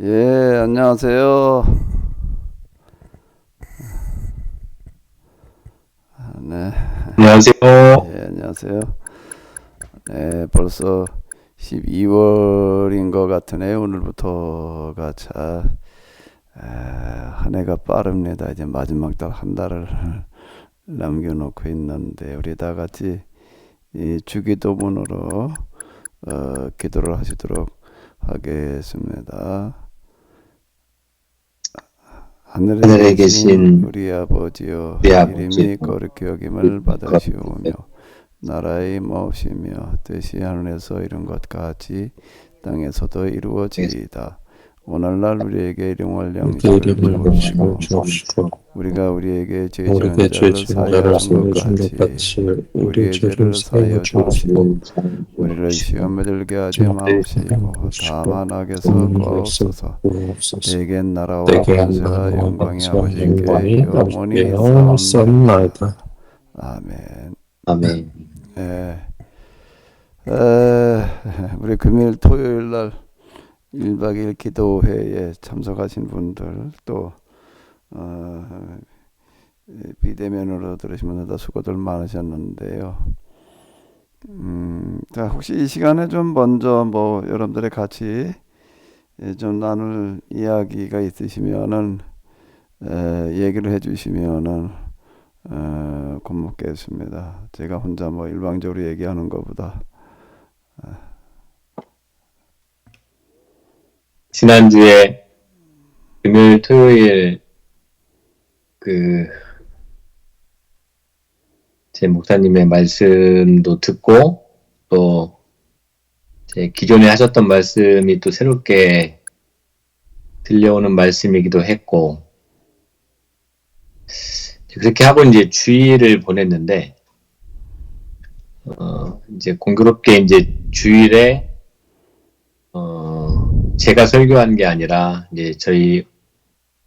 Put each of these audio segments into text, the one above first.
예, 안녕하세요. 네, 안녕하세요. 예, 안녕하세요. 네, 벌써 12월인 것 같으네요. 오늘부터가 한 해가 빠릅니다. 이제 마지막 달 한 달을 남겨놓고 있는데, 우리 다 같이 이 주기도문으로 기도를 하시도록 하겠습니다. 하늘에 하늘에 계신 계신 우리 아버지여, 우리 아버지, 이름이 거룩히 여김을 받으시오며 거룩히 나라의 마옵시며 뜻이 하늘에서 이룬 것 같이 땅에서도 이루어지이다. 오늘날 우리에게 일용할 양식을 이름을 음식을 주옵시고 주옵시고 우리가 우리에게 죄 지은 우리에게 죄 자를 지은 사하여 자를 준 것 사하여 준 것 같이 같이 우리 우리의 죄를 죄를 사하여 사하여 주옵시고 주옵시고 우리를 시험에 들게 하지 주먹들이 마옵시고 주옵시고 다만 악에서 오늘 말씀 구하옵소서. 주옵소서. 대개 나라와 내게 권세와 나라와 영광이 박수와 아버지께 영광이 영원히 아버지께여 있사옵나이다. 썸나이다. 아멘. 아멘. 예. 우리 금요일 토요일 날 1박 2일 기도회에 참석하신 분들 또 어, 비대면으로 들으신 분들 수고들 많으셨는데요. 자, 혹시 이 시간에 좀 먼저 뭐 여러분들의 같이 좀 나눌 이야기가 있으시면은 얘기를 해주시면은 고맙겠습니다. 제가 혼자 뭐 일방적으로 얘기하는 것보다. 지난주에 금요일, 토요일 그 제 목사님의 말씀도 듣고 또 제 기존에 하셨던 말씀이 또 새롭게 들려오는 말씀이기도 했고, 그렇게 하고 이제 주일을 보냈는데, 이제 공교롭게 이제 주일에, 제가 설교한 게 아니라, 이제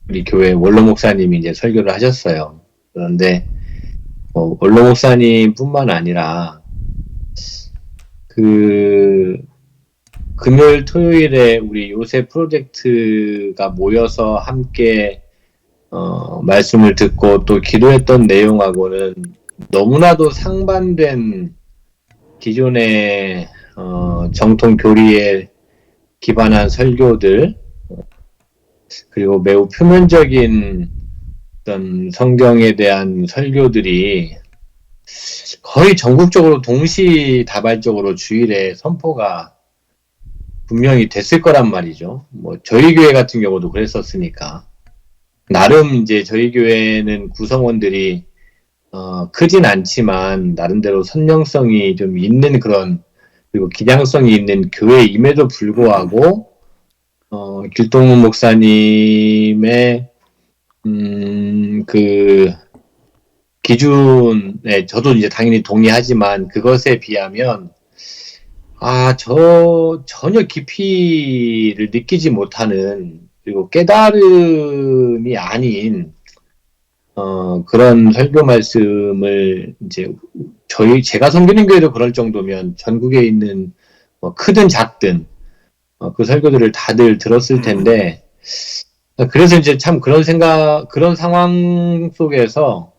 우리 교회 원로 목사님이 이제 설교를 하셨어요. 그런데, 원로 목사님 뿐만 아니라, 금요일, 토요일에 우리 요새 프로젝트가 모여서 함께 말씀을 듣고 또 기도했던 내용하고는 너무나도 상반된 기존의 정통 교리에 기반한 설교들, 그리고 매우 표면적인 어떤 성경에 대한 설교들이 거의 전국적으로 동시다발적으로 주일에 선포가 분명히 됐을 거란 말이죠. 뭐 저희 교회 같은 경우도 그랬었으니까. 나름 이제 저희 교회는 구성원들이 크진 않지만 나름대로 선명성이 좀 있는 그런, 그리고 기량성이 있는 교회임에도 불구하고 길동문 목사님의 그 기준에 저도 이제 당연히 동의하지만 그것에 비하면 전혀 깊이를 느끼지 못하는, 그리고 깨달음이 아닌 그런 설교 말씀을 이제 제가 섬기는 교회도 그럴 정도면 전국에 있는 크든 작든 그 설교들을 다들 들었을 텐데, 그래서 이제 참 그런 상황 속에서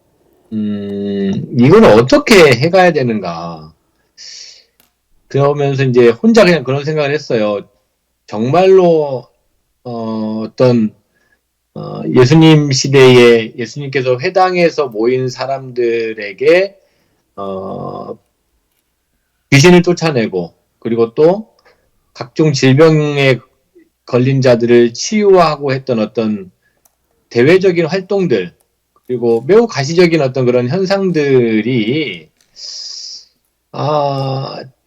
이걸 어떻게 해가야 되는가. 그러면서 이제 혼자 그냥 그런 생각을 했어요. 정말로 어떤 예수님 시대에 예수님께서 회당에서 모인 사람들에게 귀신을 쫓아내고, 그리고 또 각종 질병에 걸린 자들을 치유하고 했던 어떤 대외적인 활동들, 그리고 매우 가시적인 어떤 그런 현상들이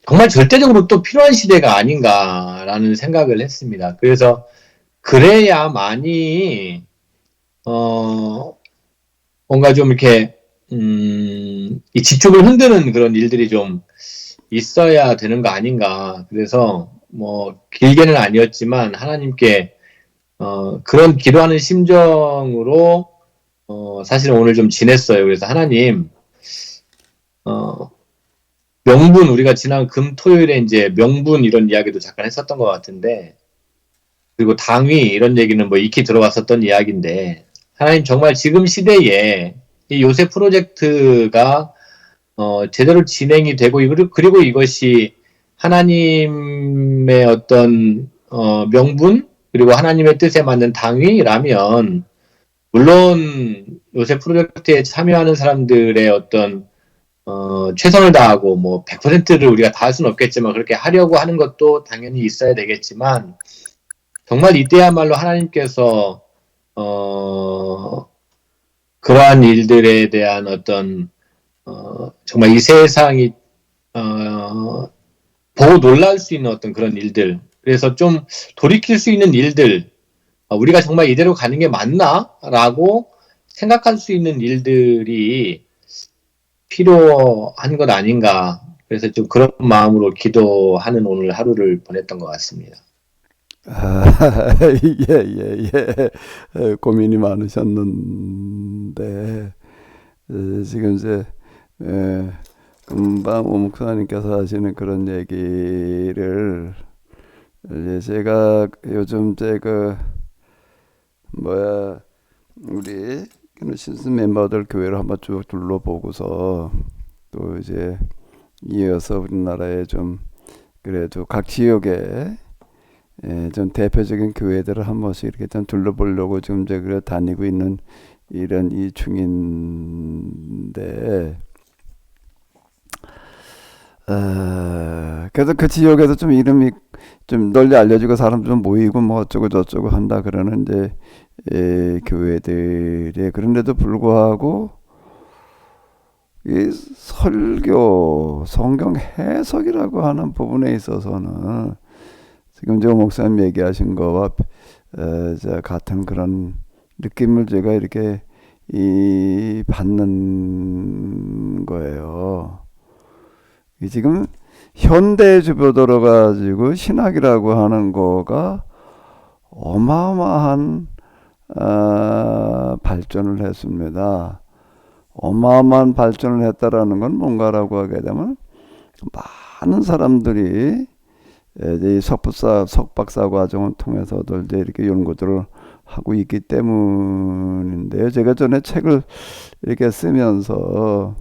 정말 절대적으로 또 필요한 시대가 아닌가라는 생각을 했습니다. 그래서 그래야만이 뭔가 좀 이렇게 이 집중을 흔드는 그런 일들이 좀 있어야 되는 거 아닌가. 그래서 뭐 길게는 아니었지만 하나님께 그런 기도하는 심정으로 사실은 오늘 좀 지냈어요. 그래서 하나님, 명분, 우리가 지난 금 토요일에 이제 명분 이런 이야기도 잠깐 했었던 것 같은데, 그리고 당위 이런 얘기는 뭐 익히 들어왔었던 이야기인데 하나님 정말 지금 시대에 이 요새 프로젝트가 제대로 진행이 되고 그리고 이것이 하나님의 어떤 명분 그리고 하나님의 뜻에 맞는 당위라면 물론 요새 프로젝트에 참여하는 사람들의 어떤 최선을 다하고 뭐 100%를 우리가 다 할 수는 없겠지만 그렇게 하려고 하는 것도 당연히 있어야 되겠지만 정말 이때야말로 하나님께서 그러한 일들에 대한 어떤 정말 이 세상이 보고 놀랄 수 있는 어떤 그런 일들 그래서 좀 돌이킬 수 있는 일들 우리가 정말 이대로 가는 게 맞나? 라고 생각할 수 있는 일들이 필요한 것 아닌가. 그래서 좀 그런 마음으로 기도하는 오늘 하루를 보냈던 것 같습니다. 아, 예, 예, 예. 고민이 많으셨는데, 지금 이제, 금방 오 목사님께서 하시는 그런 얘기를, 이제 제가 요즘 우리 신스 멤버들 교회를 한번 쭉 둘러보고서, 또 이제 이어서 우리나라에 좀, 그래도 각 지역에 좀 대표적인 교회들을 한 번씩 이렇게 좀 둘러보려고 지금 이제 그래 다니고 있는 이런 이 중인데, 그래서 그 지역에서 좀 이름이 좀 널리 알려지고 사람 좀 모이고 뭐 어쩌고 저쩌고 한다 그러는 이제 교회들이 그런데도 불구하고 이 설교, 성경 해석이라고 하는 부분에 있어서는 지금 저 목사님 얘기하신 거와 같은 그런 느낌을 제가 이렇게 받는 거예요. 지금 현대 주변 들어가지고 신학이라고 하는 거가 어마어마한 발전을 했습니다. 어마어마한 발전을 했다라는 건 뭔가라고 하게 되면 많은 사람들이 이 석박사 과정을 통해서도 이제 이렇게 연구들을 하고 있기 때문인데요. 제가 전에 책을 이렇게 쓰면서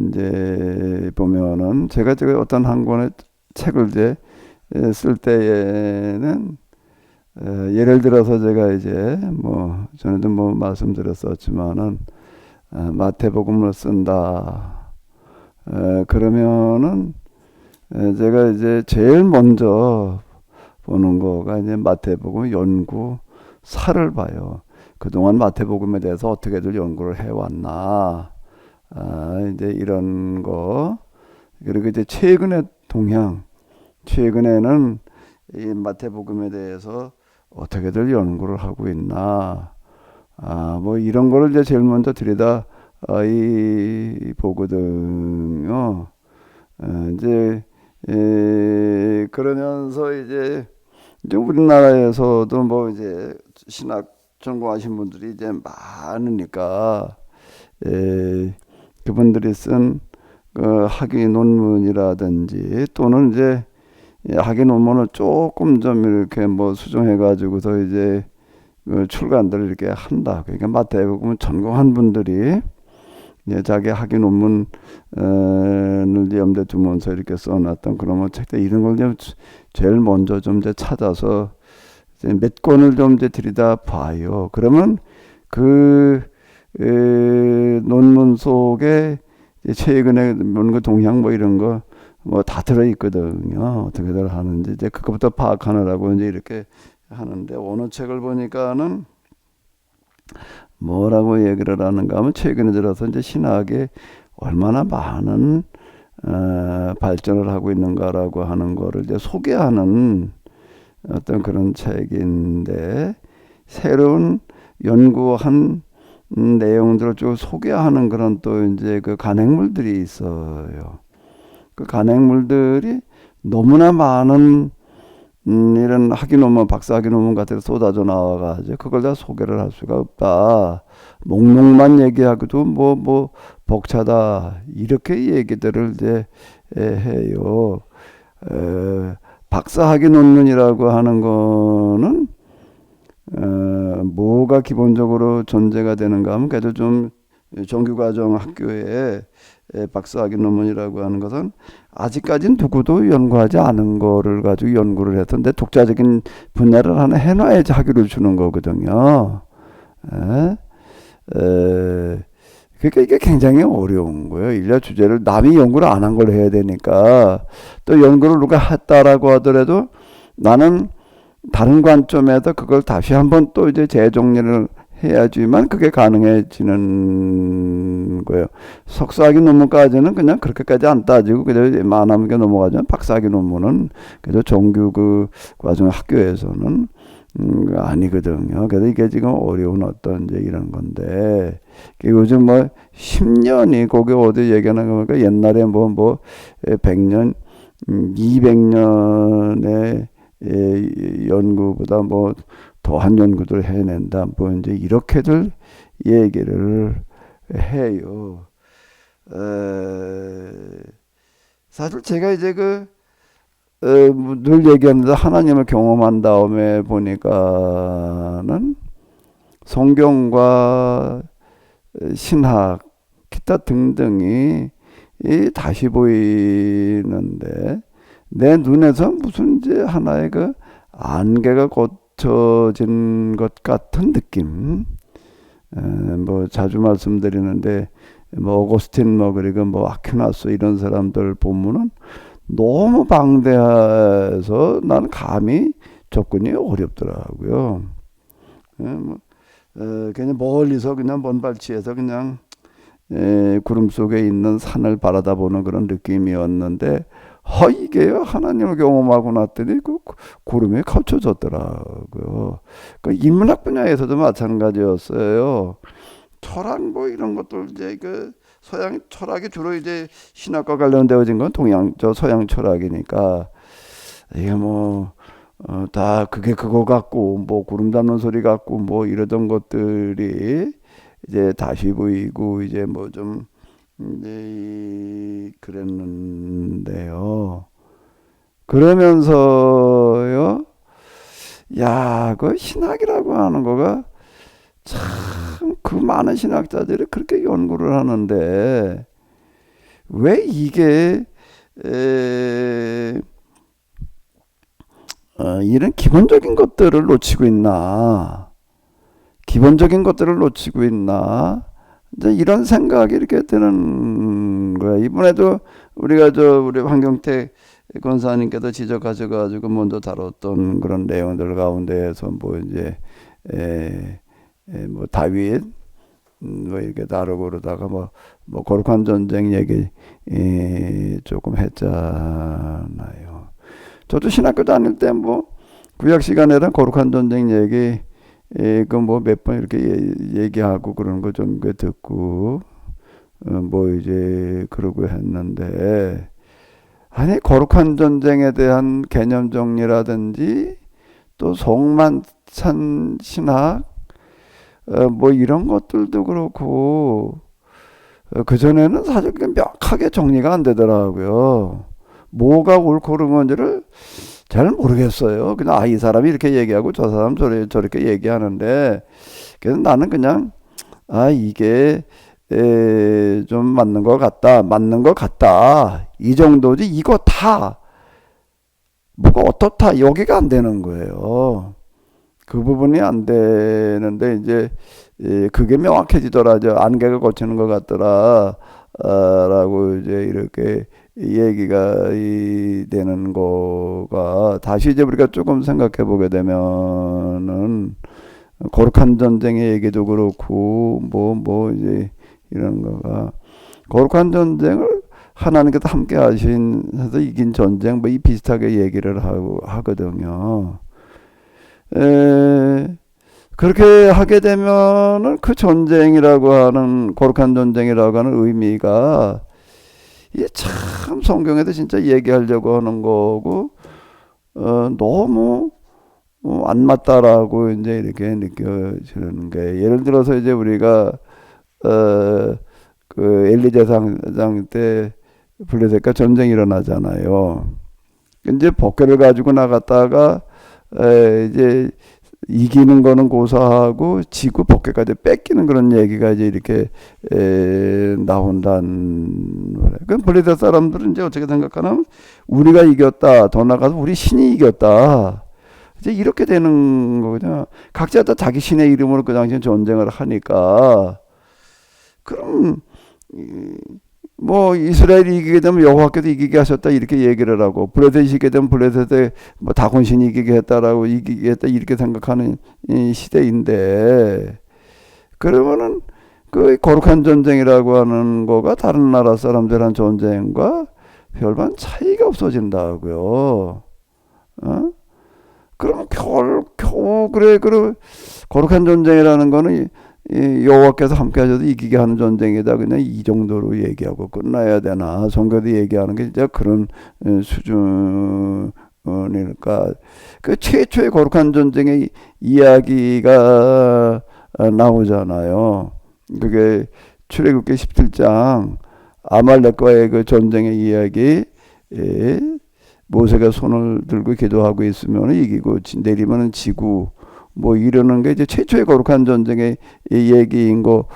이제 보면은 제가 어떤 한 권의 책을 이제 쓸 때에는 예를 들어서 제가 이제 뭐 전에도 뭐 말씀드렸었지만은 마태복음을 쓴다. 그러면은 제가 이제 제일 먼저 보는 거가 이제 마태복음 연구 사를 봐요. 그동안 마태복음에 대해서 어떻게들 연구를 해왔나. 이제 이런 거. 그리고 이제 최근의 동향. 최근에는 이 마태복음에 대해서 어떻게들 연구를 하고 있나. 뭐 이런 거를 이제 제일 먼저 들여다 보거든요. 이제 그러면서 이제 우리나라에서도 뭐 이제 신학 전공하신 분들이 이제 많으니까 그분들이 쓴 학위 논문이라든지 또는 이제 학위 논문을 조금 좀 이렇게 뭐 수정해 가지고서 이제 출간들을 이렇게 한다. 그러니까 마태복음 전공한 분들이 자기 학위 논문을 염두에 두면서 이렇게 써놨던 그런 책들 이런 걸 좀 제일 먼저 좀 이제 찾아서 이제 몇 권을 좀 이제 들이다 봐요. 그러면 그 논문 속에 최근에 뭔가 동향 뭐 이런 거 뭐 다 들어 있거든요. 어떻게들 하는지 이제 그것부터 파악하느라고 이제 이렇게 하는데 어느 책을 보니까는 뭐라고 얘기를 하는가 하면 최근에 들어서 이제 신학에 얼마나 많은 발전을 하고 있는가라고 하는 거를 이제 소개하는 어떤 그런 책인데 새로운 연구한 내용들을 쭉 소개하는 그런 또 이제 그 간행물들이 있어요. 그 간행물들이 너무나 많은 이런 학위 논문, 박사 학위 논문 같은 거 쏟아져 나와가지고 그걸 다 소개를 할 수가 없다. 목록만 얘기하고도 뭐 벅차다. 이렇게 얘기들을 이제 해요. 박사학위 논문이라고 하는 거는 뭐가 기본적으로 존재가 되는가 하면 그래도 좀 정규과정 학교에 박사학위 논문이라고 하는 것은 아직까지는 누구도 연구하지 않은 거를 가지고 연구를 해서 내 독자적인 분야를 하나 해놔야지 학위를 주는 거거든요. 에? 그러니까 이게 굉장히 어려운 거예요. 인류 주제를 남이 연구를 안 한 걸 해야 되니까 또 연구를 누가 했다라고 하더라도 나는 다른 관점에서 그걸 다시 한번 또 이제 재정리를 해야지만 그게 가능해지는 거예요. 석사학위 논문까지는 그냥 그렇게까지 안 따지고 그냥 만화문계 넘어가지만 박사학위 논문은 그래도 정규 그 과정 학교에서는 아니거든요. 그래서 이게 지금 어려운 어떤 이제 이런 건데 요즘 뭐 10년이 거기 어디 얘기하는 거 보니까 옛날에 뭐 100년, 200년의 연구보다 뭐 더한 연구들 해낸다. 뭐 이제 이렇게들 얘기를 해요. 사실 제가 이제 늘 얘기하는데 하나님을 경험한 다음에 보니까는 성경과 신학, 기타 등등이 다시 보이는데 내 눈에서 무슨 이제 하나의 그 안개가 걷혀진 것 같은 느낌. 뭐 자주 말씀드리는데 뭐 오거스틴 뭐 그리고 뭐 아퀴나스 이런 사람들 보면은 너무 방대해서 나는 감히 접근이 어렵더라고요. 그냥 멀리서 그냥 먼 발치에서 그냥 구름 속에 있는 산을 바라다보는 그런 느낌이었는데 이게요 하나님을 경험하고 났더니 그 구름에 감춰졌더라고요. 그 인문학 분야에서도 마찬가지였어요. 철학 뭐 이런 것들 이제 서양 철학이 주로 이제 신학과 관련되어진 건 서양 철학이니까 이게 뭐 다 그게 그거 같고 뭐 구름 닿는 소리 같고 뭐 이러던 것들이 이제 다시 보이고 이제 뭐 좀 그랬는데요. 그러면서요, 그 신학이라고 하는 거가 참 그 많은 신학자들이 그렇게 연구를 하는데 왜 이게 이런 기본적인 것들을 놓치고 있나? 기본적인 것들을 놓치고 있나? 이제 이런 생각이 이렇게 드는 거야. 이번에도 우리 황경택 권사님께서 지적하셔가지고 먼저 다뤘던 그런 내용들 가운데에서 뭐 이제 뭐 다윗 뭐 이렇게 다루고 그러다가 뭐 거룩한 전쟁 얘기 조금 했잖아요. 저도 신학교 다닐 때 뭐 구약 시간에는 거룩한 전쟁 얘기 그 뭐 몇 번 이렇게 얘기하고 그런 거 좀 듣고 뭐 이제 그러고 했는데 아니 거룩한 전쟁에 대한 개념 정리라든지 또 송만찬 신학 뭐 이런 것들도 그렇고 그전에는 사실 명확하게 정리가 안 되더라고요. 뭐가 옳고 그른 건지를 잘 모르겠어요. 그냥 이 사람이 이렇게 얘기하고 저 사람 저렇게 얘기하는데 그래서 나는 그냥 이게 좀 맞는 것 같다 이 정도지 이거 다 뭐가 어떻다 여기가 안 되는 거예요. 그 부분이 안 되는데 이제 그게 명확해지더라. 안개가 걷히는 것 같더라. 라고 이제 이렇게 얘기가 되는 거가 다시 이제 우리가 조금 생각해 보게 되면은 거룩한 전쟁의 얘기도 그렇고 뭐 이제 이런 거가 거룩한 전쟁을 하나님께서 함께 하셔서 이긴 전쟁 뭐 이 비슷하게 얘기를 하거든요. 그렇게 하게 되면은 그 전쟁이라고 하는 거룩한 전쟁이라고 하는 의미가 이게 참 성경에도 진짜 얘기하려고 하는 거고 너무 안 맞다라고 이제 이렇게 느껴지는 게 예를 들어서 이제 우리가 그 엘리 제사장 때 블레셋과 전쟁이 일어나잖아요. 이제 법궤를 가지고 나갔다가 이제 이기는 거는 고사하고 지고 법궤까지 뺏기는 그런 얘기가 이제 이렇게 나온다는 거예요. 그 블레셋 사람들은 이제 어떻게 생각하냐면 우리가 이겼다. 더 나가서 우리 신이 이겼다. 이제 이렇게 되는 거거든요. 각자 다 자기 신의 이름으로 그 당시에 전쟁을 하니까 그럼 뭐 이스라엘이 이기게 되면 여호와께서 이기게 하셨다 이렇게 얘기를 하고 블레셋이 이기게 되면 블레셋의 뭐 다곤신이 이기게 했다라고 이기게 했다 이렇게 생각하는 이 시대인데 그러면은 그 거룩한 전쟁이라고 하는 거가 다른 나라 사람들한 전쟁과 별반 차이가 없어진다고요. 어? 그럼 겨우 그래 거룩한 전쟁이라는 거는 이 여호와께서 함께 하셔도 이기게 하는 전쟁이다. 그냥 이 정도로 얘기하고 끝나야 되나? 성경도 얘기하는 게 진짜 그런 수준일까? 그 최초의 거룩한 전쟁의 이야기가 나오잖아요. 그게 출애굽기 17장 아말렉과의 그 전쟁의 이야기. 모세가 손을 들고 기도하고 있으면 이기고 내리면은 지고 뭐 이러는 게 이제 최초의 거룩한 전쟁의 얘기인 거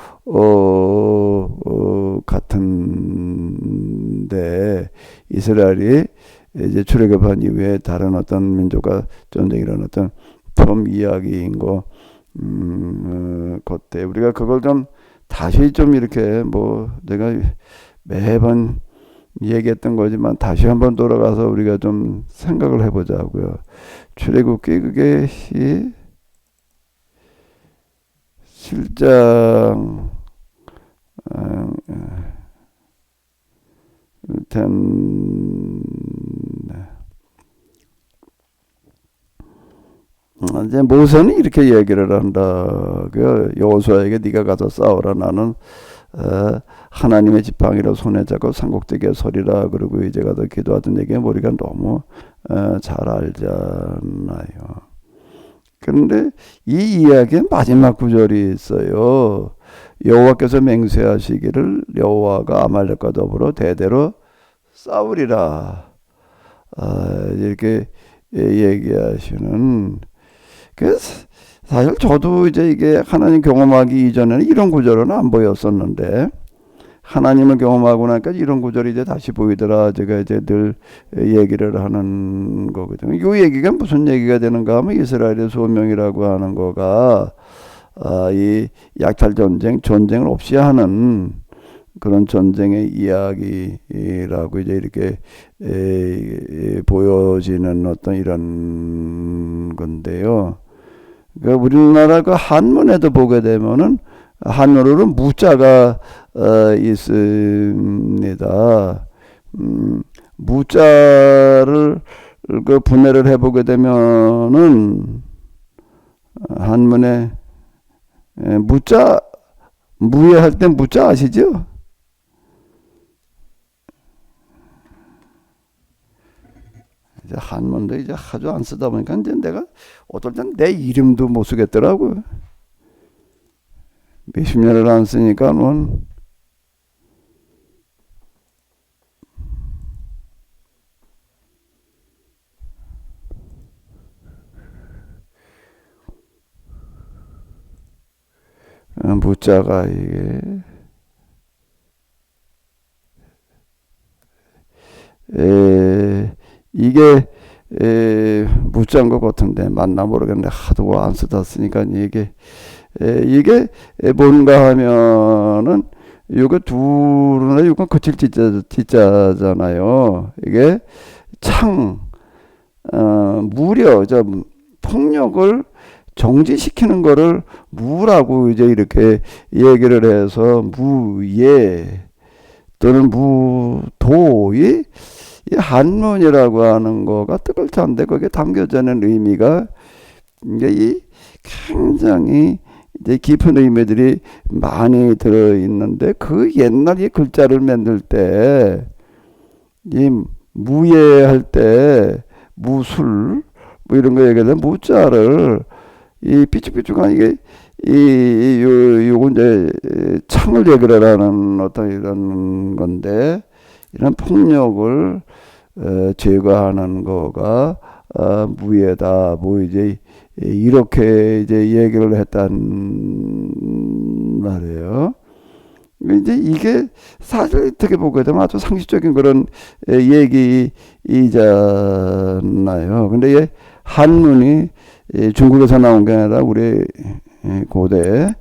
같은데 이스라엘이 이제 출애굽한 이후에 다른 어떤 민족과 전쟁이라는 어떤 처음 이야기인 거 그때 우리가 그걸 좀 다시 좀 이렇게 뭐 내가 매번 얘기했던 거지만 다시 한번 돌아가서 우리가 좀 생각을 해보자고요. 출애굽기 그게 7장 이제 모세는 이렇게 얘기를 한다. 그 여호수아에게 네가 가서 싸우라. 나는 하나님의 지팡이로 손에 잡고 산꼭대기에 서리라. 그러고 이제 가서 기도하던 얘기 우리가 너무 잘 알잖아요. 그런데 이 이야기의 마지막 구절이 있어요. 여호와께서 맹세하시기를 여호와가 아말렉과 더불어 대대로 싸우리라. 이렇게 얘기하시는. 그래서 사실 저도 이제 이게 하나님 경험하기 이전에는 이런 구절은 안 보였었는데 하나님을 경험하고 나니까 이런 구절이 이제 다시 보이더라. 제가 이제 늘 얘기를 하는 거거든요. 이 얘기가 무슨 얘기가 되는가 하면 이스라엘의 소명이라고 하는 거가 이 약탈 전쟁을 없이 하는 그런 전쟁의 이야기라고 이제 이렇게 보여지는 어떤 이런 건데요. 그러니까 우리나라 그 한문에도 보게 되면은 한문으로는 무자가 있습니다. 무자를 그 분해를 해보게 되면은 한문에 무자 무예할 때 무자 아시죠? 이제 한문도 이제 아주 안 쓰다 보니까 이제 내가 어떨 땐 내 이름도 못 쓰겠더라고요. 몇십 년을 안 쓰니까 무자가 이게 무자인 것 같은데 맞나 모르겠는데 하도 안 쓰다 쓰니까 이게 뭔가 하면은 요거 둘은 요건 거칠 지자잖아요. 이게 무려 폭력을 정지시키는 거를 무라고 이제 이렇게 얘기를 해서 무예 또는 무도이 이 한문이라고 하는 거가 뜻을 찬데 거기에 담겨져 있는 의미가 이게 굉장히 이제 깊은 의미들이 많이 들어 있는데 그 옛날 이 글자를 만들 때 이 무예할 때 무술 뭐 이런 거 얘기하면 무자를 이 삐죽삐죽한 이게 요거 이제 창을 얘기를 하는 어떤 이런 건데 이런 폭력을 제거하는 거가 무예다. 뭐 이제 이렇게 이제 얘기를 했단 말이에요. 이제 이게 사실 어떻게 보게 되면 아주 상식적인 그런 얘기이잖아요. 근데 이 한문이 중국에서 나온 게 아니라 우리 고대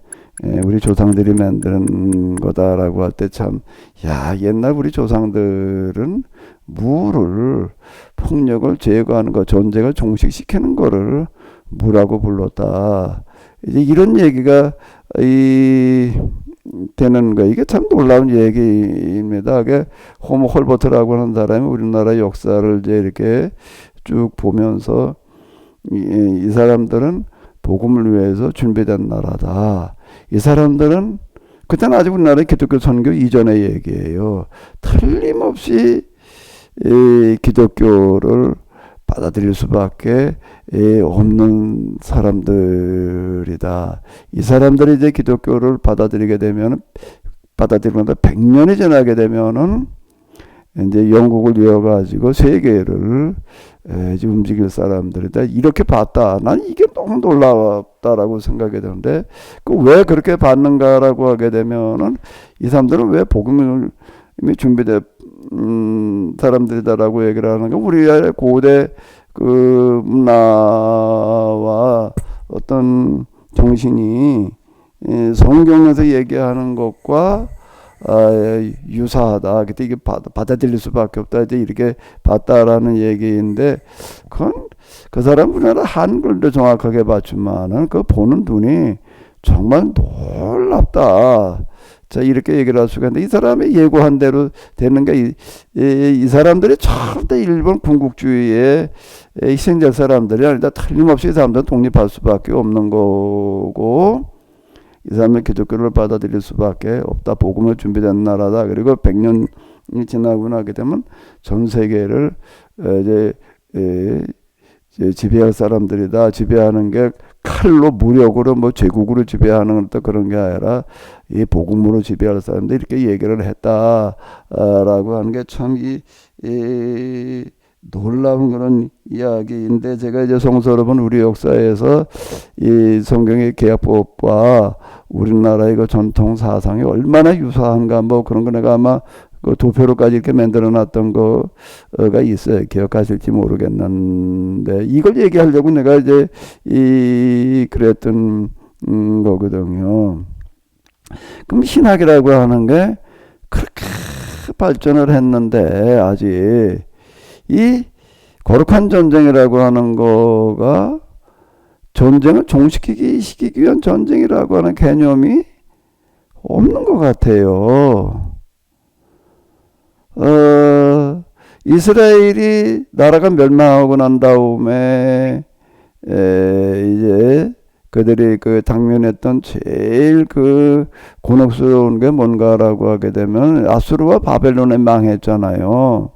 우리 조상들이 만든 거다라고 할 때 참, 야, 옛날 우리 조상들은 무를, 폭력을 제거하는 거, 존재를 종식시키는 거를 무라고 불렀다. 이제 이런 얘기가, 되는 거. 이게 참 놀라운 얘기입니다. 그게 호모 홀버트라고 하는 사람이 우리나라 역사를 이제 이렇게 쭉 보면서, 이 사람들은 복음을 위해서 준비된 나라다. 이 사람들은 그때는 아직 우리나라 기독교 선교 이전의 얘기예요. 틀림없이 기독교를 받아들일 수밖에 없는 사람들이다. 이 사람들이 이제 기독교를 받아들이게 되면 받아들이면서 100년이 지나게 되면은 이제 영국을 이어가지고 세계를 이제 움직일 사람들이다. 이렇게 봤다. 난 이게 너무 놀랍다라고 생각이 드는데, 그 왜 그렇게 봤는가라고 하게 되면은 이 사람들은 왜 복음을 이미 준비된 사람들이다라고 얘기를 하는 거. 우리의 고대 그 문화와 어떤 정신이 성경에서 얘기하는 것과 유사하다. 그때 이게 받아들일 수밖에 없다. 이제 이렇게 봤다라는 얘기인데, 그건 그 사람 우리나라 한글도 정확하게 봤지만은 그 보는 눈이 정말 놀랍다. 자, 이렇게 얘기를 할 수가 있는데, 이 사람이 예고한 대로 되는 게, 이 사람들이 절대 일본 군국주의의 희생될 사람들이 아니라 틀림없이 이 사람들은 독립할 수밖에 없는 거고, 이 사람은 기독교를 받아들일 수밖에 없다. 복음을 준비된 나라다. 그리고 100년이 지나고 나게 되면 전 세계를 이제 지배할 사람들이다. 지배하는 게 칼로 무력으로 뭐 제국으로 지배하는 것도 그런 게 아니라 이 복음으로 지배할 사람들 이렇게 얘기를 했다라고 하는 게 참 이 놀라운 그런 이야기인데, 제가 이제 성도 여러분, 우리 역사에서 이 성경의 계약법과 우리나라의 그 전통 사상이 얼마나 유사한가, 뭐 그런 거 내가 아마 그 도표로까지 이렇게 만들어 놨던 거가 있어요. 기억하실지 모르겠는데, 이걸 얘기하려고 내가 이제 그랬던 거거든요. 그럼 신학이라고 하는 게 그렇게 발전을 했는데, 아직 이 거룩한 전쟁이라고 하는 거가 전쟁을 종식시키기 위한 전쟁이라고 하는 개념이 없는 것 같아요. 이스라엘이 나라가 멸망하고 난 다음에 이제 그들이 그 당면했던 제일 그 곤혹스러운 게 뭔가라고 하게 되면 아수르와 바벨론에 망했잖아요.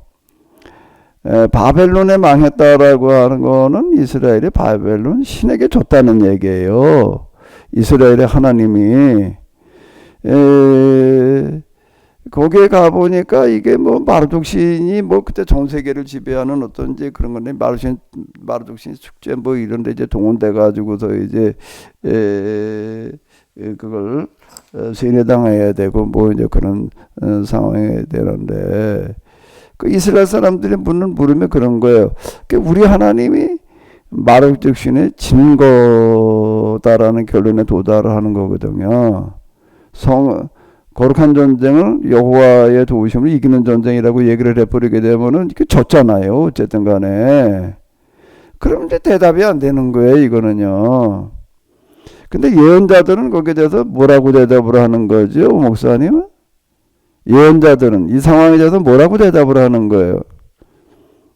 바벨론에 망했다라고 하는 거는 이스라엘이 바벨론 신에게 줬다는 얘기예요. 이스라엘의 하나님이 거기에 가보니까 이게 뭐 마르둑 신이 뭐 그때 전 세계를 지배하는 어떤 이제 그런 건데, 마르둑 신 축제 뭐 이런 데 이제 동원돼 가지고서 이제 그걸 세뇌당해야 되고 뭐 이제 그런 상황이 되는데, 그 이스라엘 사람들이 묻는 물음이 그런 거예요. 우리 하나님이 마르둑 신의 진 거다라는 결론에 도달하는 거거든요. 거룩한 전쟁을 여호와의 도우심으로 이기는 전쟁이라고 얘기를 해버리게 되면은 이게 졌잖아요. 어쨌든 간에. 그럼 이제 대답이 안 되는 거예요, 이거는요. 근데 예언자들은 거기에 대해서 뭐라고 대답을 하는 거죠, 목사님? 예언자들은 이 상황에 대해서 뭐라고 대답을 하는 거예요?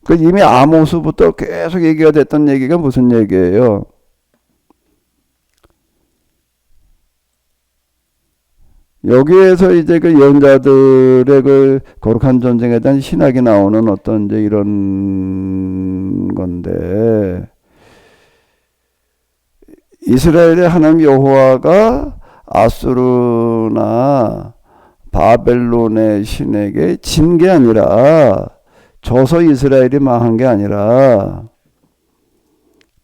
그 이미 아모스부터 계속 얘기가 됐던 얘기가 무슨 얘기예요? 여기에서 이제 그 예언자들의 그 거룩한 전쟁에 대한 신학이 나오는 어떤 이제 이런 건데, 이스라엘의 하나님 여호와가 아수르나 바벨론의 신에게 진 게 아니라 져서 이스라엘이 망한 게 아니라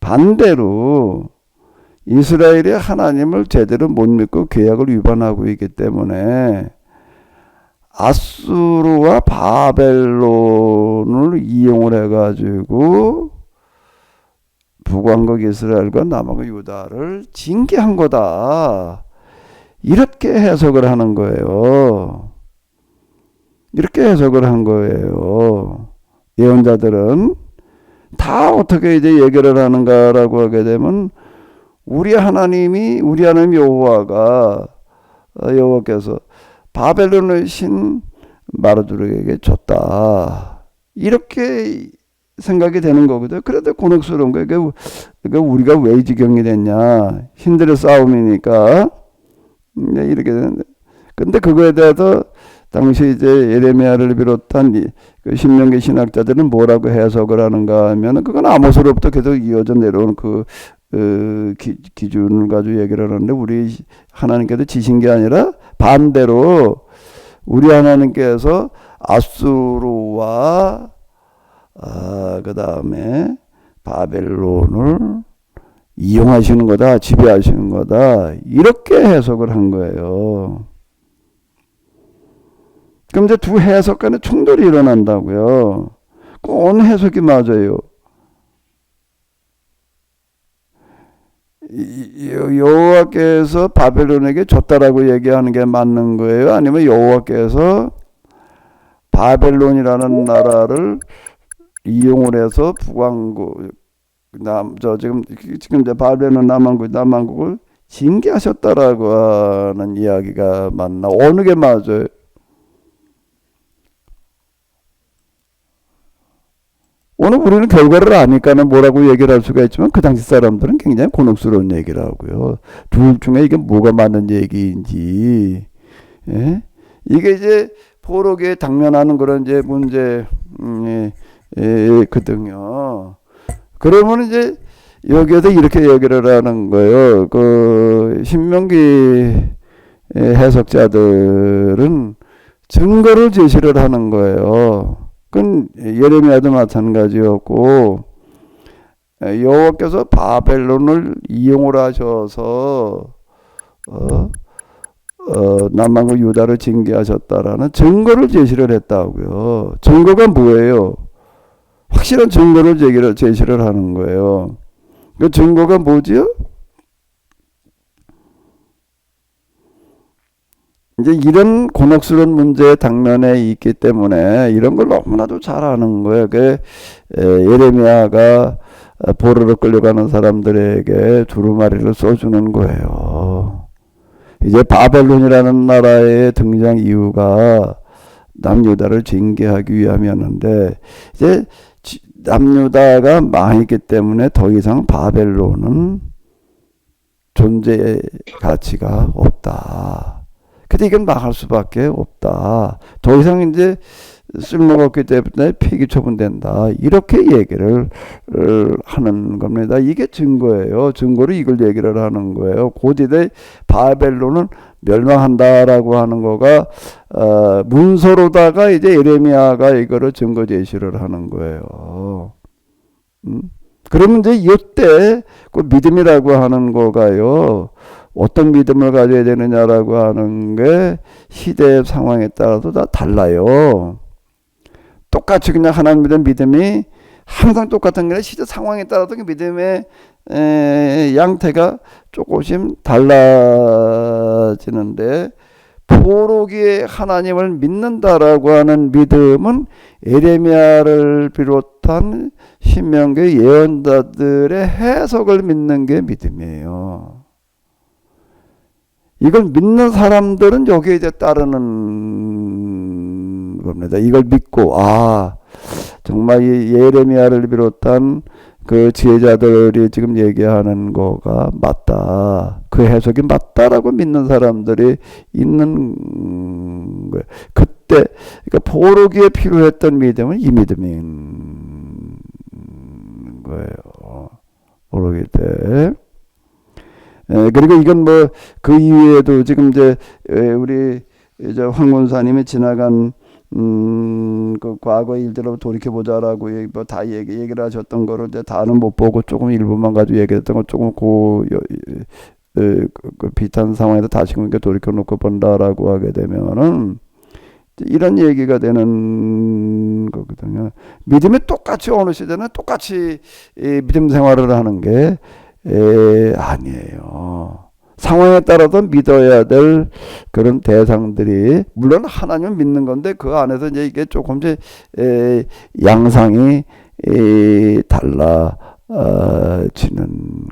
반대로 이스라엘이 하나님을 제대로 못 믿고 계약을 위반하고 있기 때문에 아수르와 바벨론을 이용을 해가지고 북왕국 이스라엘과 남왕국 유다를 징계한 거다. 이렇게 해석을 하는 거예요. 이렇게 해석을 한 거예요. 예언자들은 다 어떻게 이제 얘기를 하는가라고 하게 되면 우리 하나님 여호와께서 바벨론의 신 마르두르에게 줬다. 이렇게 생각이 되는 거거든요. 그래도 곤혹스러운 거예요. 그러니까 우리가 왜 이 지경이 됐냐. 신들의 싸움이니까. 이렇게 되는데. 근데 그거에 대해서 당시 이제 예레미야를 비롯한 그 신명기 신학자들은 뭐라고 해석을 하는가 하면 그건 아모스로부터 계속 이어져 내려온 기준을 가지고 얘기를 하는데 우리 하나님께서 지신 게 아니라 반대로 우리 하나님께서 아수르와 그 다음에 바벨론을 이용하시는 거다, 지배하시는 거다, 이렇게 해석을 한 거예요. 그럼 이제 두 해석 간에 충돌이 일어난다고요. 온 해석이 맞아요. 여호와께서 바벨론에게 줬다라고 얘기하는 게 맞는 거예요? 아니면 여호와께서 바벨론이라는 나라를 이용을 해서 북왕국 지금 이제 바벨론 남왕국을 징계하셨다라고 하는 이야기가 맞나? 어느 게 맞아요? 오늘 우리는 결과를 아니까는 뭐라고 얘기를 할 수가 있지만 그 당시 사람들은 굉장히 곤혹스러운 얘기를 하고요. 둘 중에 이게 뭐가 맞는 얘기인지, 예? 이게 이제 포로기에 당면하는 그런 이제 문제, 거든요. 그러면 이제 여기에서 이렇게 얘기를 하는 거예요. 그 신명기 해석자들은 증거를 제시를 하는 거예요. 그건 예레미야도 마찬가지였고 여호와께서 바벨론을 이용을 하셔서 남왕국 유다를 징계하셨다라는 증거를 제시를 했다고요. 증거가 뭐예요? 확실한 증거를 제시를 하는 거예요. 그 증거가 뭐지요? 이제 이런 곤혹스러운 문제에 당면에 있기 때문에 이런 걸 너무나도 잘 아는 거예요. 예레미야가 포로로 끌려가는 사람들에게 두루마리를 써주는 거예요. 이제 바벨론이라는 나라의 등장 이유가 남유다를 징계하기 위함이었는데 이제 남유다가 망했기 때문에 더 이상 바벨론은 존재의 가치가 없다. 근데 이건 망할 수밖에 없다. 더 이상 이제 쓸모가 없기 때문에 폐기 처분된다. 이렇게 얘기를 하는 겁니다. 이게 증거예요. 증거로 이걸 얘기를 하는 거예요. 곧 이제 바벨론은 멸망한다라고 하는 거가 문서로다가 이제 예레미야가 이거를 증거 제시를 하는 거예요. 그러면 이제 이때 그 믿음이라고 하는 거가요. 어떤 믿음을 가져야 되느냐라고 하는 게 시대의 상황에 따라서 다 달라요. 똑같이 그냥 하나님 믿음이 항상 똑같은 게 아니라 시대 상황에 따라서 그 믿음의 양태가 조금씩 달라지는데 포로기에 하나님을 믿는다라고 하는 믿음은 예레미야를 비롯한 신명기 예언자들의 해석을 믿는 게 믿음이에요. 이걸 믿는 사람들은 여기에 이제 따르는 겁니다. 이걸 믿고 정말 이 예레미야를 비롯한 그 지혜자들이 지금 얘기하는 거가 맞다. 그 해석이 맞다라고 믿는 사람들이 있는 거예요. 그때 그러니까 포로기에 필요했던 믿음은 이 믿음인 거예요. 포로기 때. 그리고 이건 뭐 그 이후에도 지금 이제 우리 이제 황 권사님이 지나간 그 과거 일들을 돌이켜보자라고 뭐다 얘기를 하셨던 거를 이제 다는 못 보고 조금 일부만 가지고 얘기했던 거 조금 그 비슷한 상황에서 다시 그렇게 돌이켜놓고 본다라고 하게 되면은 이런 얘기가 되는 거거든요. 믿음이 똑같이 어느 시대는 똑같이 믿음 생활을 하는 게 아니에요. 상황에 따라서 믿어야 될 그런 대상들이 물론 하나님을 믿는 건데 그 안에서 이제 이게 조금씩 양상이 달라지는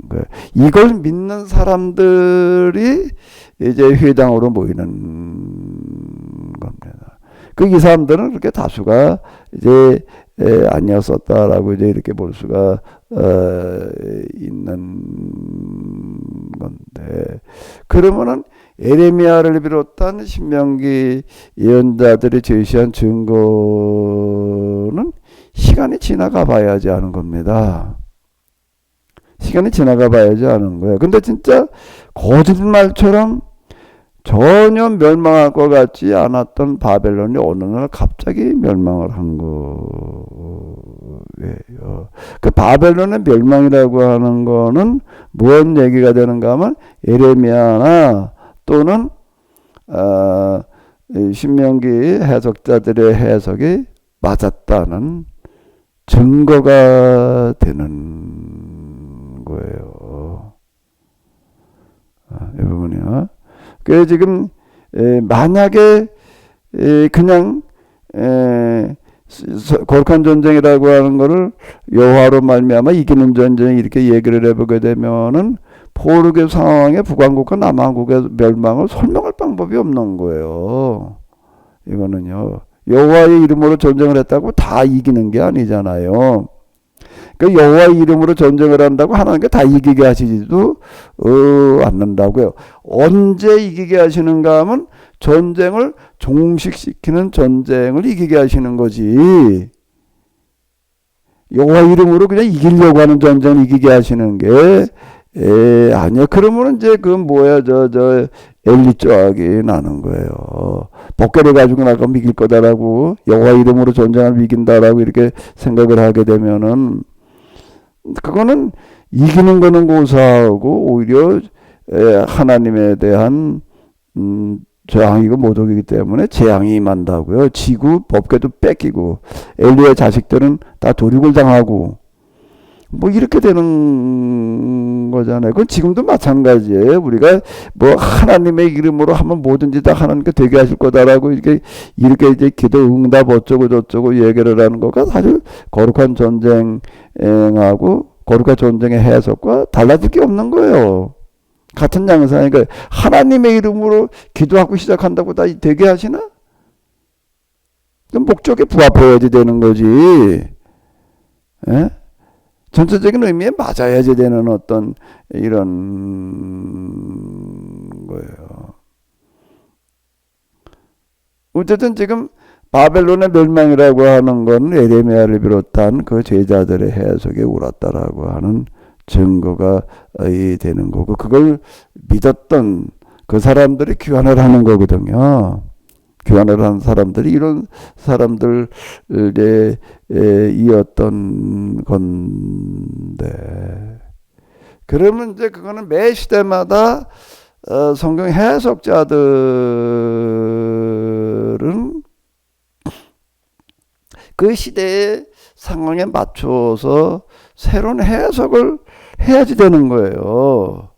거예요. 이걸 믿는 사람들이 이제 회당으로 모이는 겁니다. 이 사람들은 그렇게 다수가 이제 아니었었다라고 이제 이렇게 볼 수가 있는 건데, 그러면은 에레미야를 비롯한 신명기 예언자들이 제시한 증거는 시간이 지나가 봐야지 하는 겁니다. 시간이 지나가 봐야지 하는 거예요. 근데 진짜 거짓말처럼 전혀 멸망할 것 같지 않았던 바벨론이 어느 날 갑자기 멸망을 한 거예요. 그 바벨론의 멸망이라고 하는 거는 무슨 얘기가 되는가 하면 에레미야나 또는 신명기 해석자들의 해석이 맞았다는 증거가 되는 거예요. 이 부분이요. 그 지금 만약에 그냥 거룩한 전쟁이라고 하는 거를 여호와로 말미암아 이기는 전쟁 이렇게 얘기를 해보게 되면은 포로의 상황에 북왕국과 남왕국의 멸망을 설명할 방법이 없는 거예요. 이거는요. 여호와의 이름으로 전쟁을 했다고 다 이기는 게 아니잖아요. 그 여호와의 이름으로 전쟁을 한다고 하나님께 다 이기게 하시지도 않는다고요. 언제 이기게 하시는가 하면 전쟁을 종식시키는 전쟁을 이기게 하시는 거지. 여호와 이름으로 그냥 이기려고 하는 전쟁을 이기게 하시는 게 아니야. 그러면 이제 그 뭐야 저 엘리 쪼악이 나는 거예요. 복개를 가지고 나가면 이길 거다라고 여호와 이름으로 전쟁을 이긴다라고 이렇게 생각을 하게 되면은 그거는 이기는 거는 고사하고 오히려 하나님에 대한 저항이고 모독이기 때문에 재앙이 임한다고요. 지구 법궤도 뺏기고 엘리의 자식들은 다 도륙을 당하고 뭐 이렇게 되는 거잖아요. 그건 지금도 마찬가지예요. 우리가 뭐 하나님의 이름으로 하면 뭐든지 다 하나님께 되게 하실 거다라고 이렇게 이제 기도 응답 어쩌고 저쩌고 얘기를 하는 거가 사실 거룩한 전쟁하고 거룩한 전쟁의 해석과 달라질 게 없는 거예요. 같은 양상이니까 하나님의 이름으로 기도하고 시작한다고 다 되게 하시나? 목적에 부합해야지 되는 거지. 예? 전체적인 의미에 맞아야지 되는 어떤 이런 거예요. 어쨌든 지금 바벨론의 멸망이라고 하는 건 에레미야를 비롯한 그 제자들의 해석에 옳았다라고 하는 증거가 되는 거고, 그걸 믿었던 그 사람들이 귀환을 하는 거거든요. 귀환을 한 사람들이 이런 사람들에 이었던 건데, 그러면 이제 그거는 매 시대마다 성경 해석자들은 그 시대의 상황에 맞춰서 새로운 해석을 해야지 되는 거예요.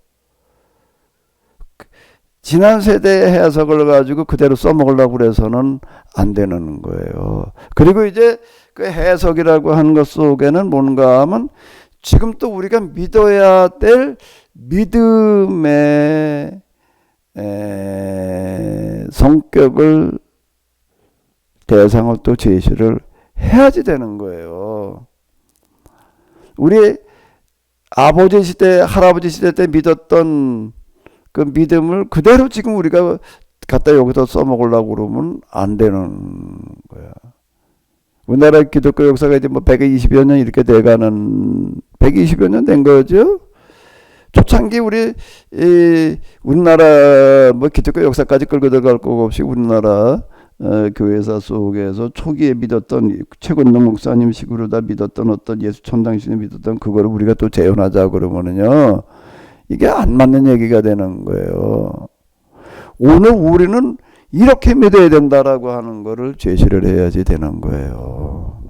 지난 세대의 해석을 가지고 그대로 써먹으려고 그래서는 안 되는 거예요. 그리고 이제 그 해석이라고 하는 것 속에는 뭔가 하면 지금 또 우리가 믿어야 될 믿음의 성격을 대상을 또 제시를 해야지 되는 거예요. 우리 아버지 시대, 할아버지 시대 때 믿었던 그 믿음을 그대로 지금 우리가 갖다 여기서 써먹으려고 그러면 안 되는 거야. 우리나라 기독교 역사가 이제 뭐 120여 년 이렇게 돼가는, 120여 년 된 거죠? 초창기 우리나라 뭐 기독교 역사까지 끌고 들어갈 거 없이 우리나라 교회사 속에서 초기에 믿었던 최건동 목사님식으로 다 믿었던 어떤 예수 천당신을 믿었던 그거를 우리가 또 재현하자 그러면은요, 이게 안 맞는 얘기가 되는 거예요. 오늘 우리는 이렇게 믿어야 된다라고 하는 거를 제시를 해야지 되는 거예요.